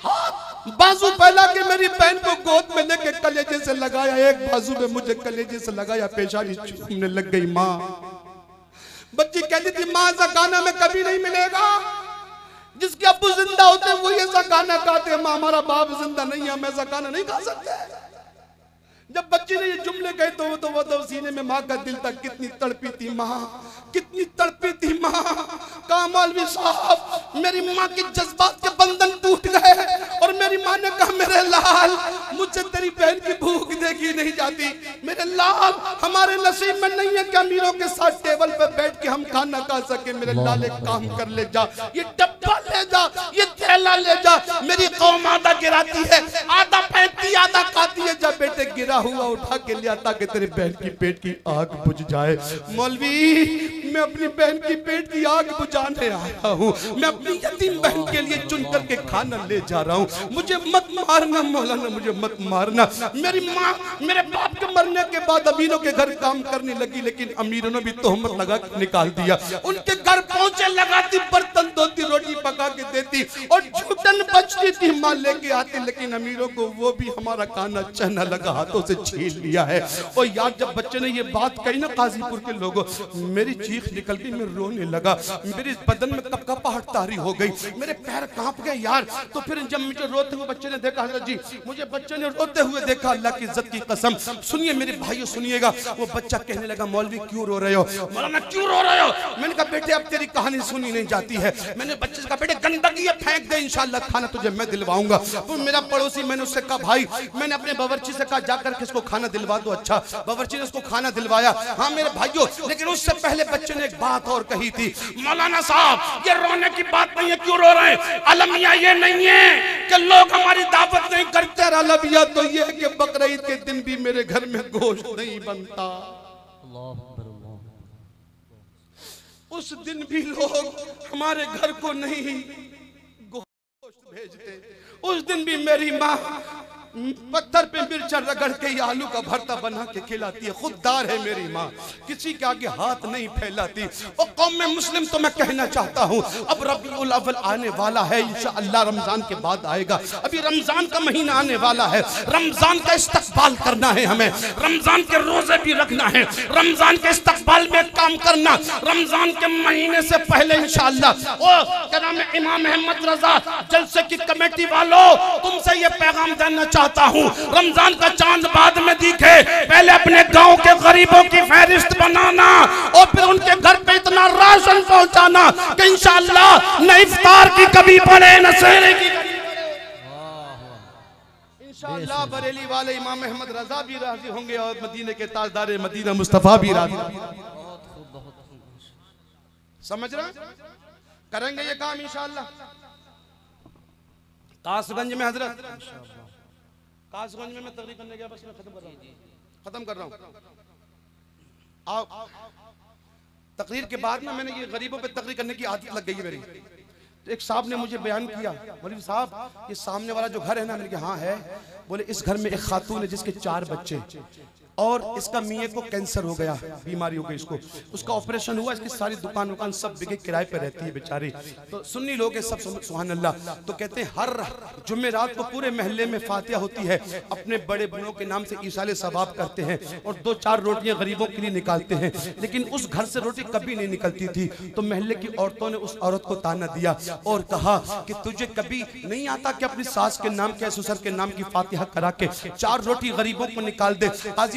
हाथ बाजू फैला के मेरी बहन को गोद में लेके कलेजे से लगाया, एक बाजू में मुझे कलेजे से लगाया, पेशानी चूमने लग गई माँ। बच्ची कहती थी, माँ ऐसा गाना में कभी नहीं मिलेगा, जिसके अब्बू जिंदा होते हैं वो ऐसा गाना गाते हैं, माँ हमारा बाप जिंदा नहीं है, हम ऐसा गाना नहीं गा सकते। जब बच्ची ने ये जुमले कहे तो वो सीने में माँ का दिल था, कितनी तड़पी थी माँ, कितनी तड़पी थी माँ। कहा मौलवी साहब, मेरी माँ के जज्बात के बंधन टूट गए, और मेरी माँ ने कहा, मेरे लाल मुझसे तेरी बहन की भूख देखी नहीं जाती, मेरे लाल हमारे नसीब में नहीं है कि अमीरों के साथ टेबल पे बैठ के हम खाना खा सके, मेरे लाल एक काम कर ले जा, ये डब्बा ले जा, ये थैला ले जा, मेरी कौम आधा गिराती है, आधा पहनती आधा खाती है। जब बेटे गिरा हुआ उठा के ले आता कि तेरे बहन की पेट की आग बुझ जाए। मौलवी मैं अपनी बहन की पेट की आग बुझाने आया हूँ, मैं अपनी यतीम बहन के लिए चुन करके खाना ले जा रहा हूँ, मुझे मत मारना मौलाना, मुझे मत मारना। मेरी माँ मेरे बाप के मरने के बाद अमीरों के घर काम करने लगी, लेकिन अमीरों ने भी तोहमत लगा के निकाल दिया। उनके घर पहुंचे लगाती, बर्तन धोती, रोटी पका के देती और झूठन बचती थी, माँ लेके आती, लेकिन अमीरों को वो भी हमारा खाना चहना लगा हाथों से छीन लिया है। और यार जब बच्चे ने ये बात कही ना काजीपुर के लोगों, मेरी चीख निकल गई, मैं रोने लगा, मेरे बदन में कपकपाहट तारी हो गई, मेरे पैर कांप गए यार। तो फिर जब मुझे रोते हुए बच्चे ने देखा, हज़रत जी मुझे बच्चे ने रोते हुए देखा, अल्लाह की इज्जत की कसम सुनिए मेरे भाइयों सुनिएगा, वो बच्चा कहने लगा मौलवी क्यों रो रहे हो, मौलाना क्यों रो रहे हो। मैंने कहा बेटे अब तेरी कहानी सुनी नहीं जाती है। मैंने बच्चे से कहा बेटे गंदगी फेंक दे, इंशाल्लाह खाना तुझे मैं दिलवाऊंगा। तो मेरा पड़ोसी, मैंने उससे कहा भाई, मैंने अपने बावर्ची से कहा जाकर के इसको खाना दिलवा दो। अच्छा बावर्ची ने उसको खाना दिलवाया। हाँ मेरे भाइयों, लेकिन उससे पहले बच्चे ने एक बात और कही थी, मौलाना साहब ये रोने की बात नहीं है, क्यों रो रहे हैं। अलमिया ये नहीं है कि लोग हमारी दावत नहीं करते, अलमिया तो ये है कि बकरीद के दिन भी मेरे घर में गोश्त नहीं बनता। उस दिन भी लोग हमारे घर को नहीं गोश्त भेजते, उस दिन भी मेरी माँ पत्थर पे मिर्चा रगड़ के ये आलू का भरता बना के खिलाती है। खुददार है मेरी माँ, किसी के आगे हाथ नहीं फैलाती। और कौम में मुस्लिम तो मैं कहना चाहता हूँ, अब रबीउल अव्वल आने वाला है, इंशाअल्लाह रमजान के बाद आएगा, अभी रमजान का महीना आने वाला है। रमजान का इस्तकबाल करना है हमें, रमजान के रोजे भी रखना है, रमजान के इस्तकबाल में काम करना। रमजान के महीने से पहले इंशाअल्लाह क्या नाम है, इमाम अहमद रजा जलसे की कमेटी वालों, तुमसे ये पैगाम देना चाहता हूँ, रमजान का चांद बाद में दिखे, पहले अपने गांव के गरीबों की फहरिस्त बनाना और फिर उनके घर पे इतना राशन पहुंचाना कि इंशाअल्लाह न इफ्तार की कभी पड़े न सहरे की इंशाअल्लाह। बरेली वाले इमाम अहमद रजा भी राजी होंगे और मदीने के ताजदार मदीना मुस्तफा भी राजी। समझ रहे, करेंगे ये काम इंशाअल्लाह। कासगंज में हजरत, कासगंज में मैं तकरीर करने गया, बस मैं खत्म कर रहा हूँ। तकरीर के बाद ना मैंने ये गरीबों पे तकरीर करने की आदत लग गई है मेरी। तो एक साहब ने मुझे बयान किया, मौलवी साहब ये सामने वाला जो घर है ना, मैंने कहा हाँ है। बोले इस घर में एक खातून है जिसके 4 बच्चे और इसका मियाँ को कैंसर हो गया, बीमारी हो गई इसको, उसका ऑपरेशन हुआ, इसकी सारी दुकान वुकान सब बिके, किराए पे रहती है बेचारी। तो सुन्नी लोग हैं सब, सुभान अल्लाह। तो कहते हैं हर जुमेरात को पूरे महल्ले में फातिहा होती है, अपने बड़े बूढ़ों के नाम से ईसाले सवाब करते हैं और 2-4 रोटियां गरीबों के लिए निकालते हैं। लेकिन उस घर से रोटी कभी नहीं निकलती थी। तो महल्ले की औरतों ने उस औरत को ताना दिया और कहा कि तुझे कभी नहीं आता कि अपनी सास के नाम के, ससुर के नाम की फातिहा करा के 4 रोटी गरीबों को निकाल दे।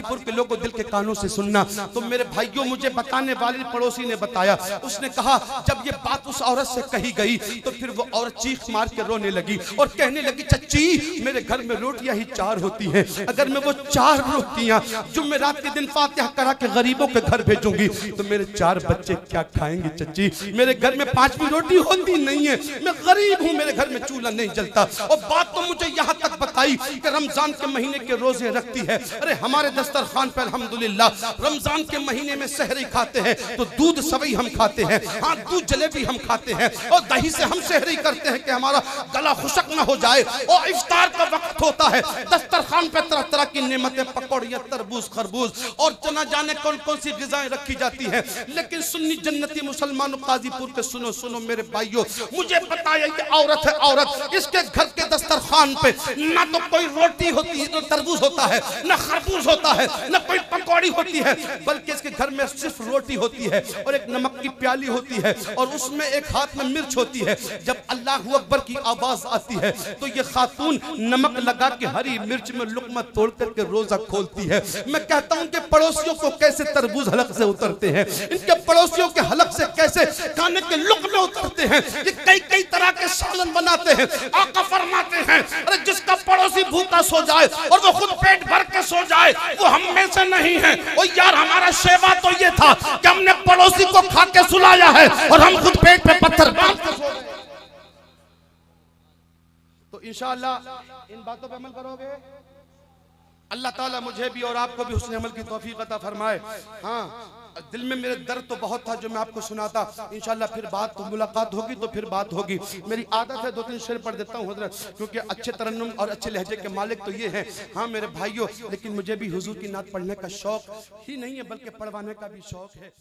के लोगों को दिल के कानों से सुनना। तो मेरे भाइयों, मुझे बताने वाले पड़ोसी ने बताया, उसने कहा जब ये बात उस औरत से कही गई तो फिर वो औरत चीख मार के रोने लगी और कहने लगी चच्ची मेरे घर में रोटियां ही 4 होती हैं, अगर मैं वो 4 रोटियां जुमेरात के दिन फातिहा करा के गरीबों के घर भेजूंगी तो मेरे 4 बच्चे क्या खाएंगे चच्ची। मेरे घर में 5वीं रोटी होती नहीं है, मैं गरीब हूँ, मेरे घर में चूल्हा नहीं जलता। और बात तो मुझे यहाँ तक बताई कि रमजान के महीने के रोजे रखती है। अरे हमारे दस्तरखान पर अल्हम्दुलिल्लाह रमजान के महीने में सहरी खाते हैं तो दूध सवई हम खाते हैं, हाँ दूध जलेबी हम खाते हैं और दही से हम सहरी करते हैं कि हमारा गला खुशक ना हो जाए। और इफ्तार का वक्त होता है, दस्तरखान पे तरह तरह की नेमतें, पकौड़ियाँ, तरबूज, खरबूज और जना जाने कौन कौन सी ग़िज़ाएं रखी जाती हैं। लेकिन सुन्नी जन्नती मुसलमानों काजीपुर के सुनो सुनो मेरे भाइयों, मुझे बताया ये औरत है औरत, इसके घर के दस्तरखान पे ना तो कोई रोटी होती है, तरबूज होता है, ना खरबूज होता है, न कोई पकौड़ी होती है, बल्कि इसके घर में सिर्फ रोटी होती है और एक नमक की प्याली होती है और उसमें एक हाथ में मिर्च होती है। जब अल्लाहू अकबर की आवाज आती है तो ये खातून नमक लगा के हरी मिर्च में लुकमा तोड़ करके रोजा खोलती है। मैं कहता हूं कि पड़ोसियों को कैसे तरबूज हलक से उतरते हैं, इनके पड़ोसियों के हलक से कैसे खाने के लुकमे उतरते हैं, ये कई कई तरह के सालन बनाते हैं। आका फरमाते हैं अरे जिसका पड़ोसी भूखा सो जाए और वो खुद पेट भर के सो जाए वो हम में से नहीं है। और यार हमारा सेवा तो ये था कि हमने पड़ोसी को खा के सुलाया है और हम खुद पेट पे पत्थर बांध के सो गए। इंशाअल्लाह इन बातों पे अमल करोगे। अल्लाह ताला मुझे भी और आपको भी हुस्न अमल की तौफीक अता फरमाए। हाँ, दिल में मेरे दर्द तो बहुत था जो मैं आपको सुनाता। इंशाअल्लाह फिर बात तो मुलाकात होगी तो फिर बात होगी। मेरी आदत है 2-3 शेर पढ़ देता हूँ हज़रत, क्योंकि अच्छे तरन्नुम और अच्छे लहजे के मालिक तो ये हैं। हाँ मेरे भाइयों, लेकिन मुझे भी हुजूर की नात पढ़ने का शौक ही नहीं है बल्कि पढ़वाने का भी शौक है।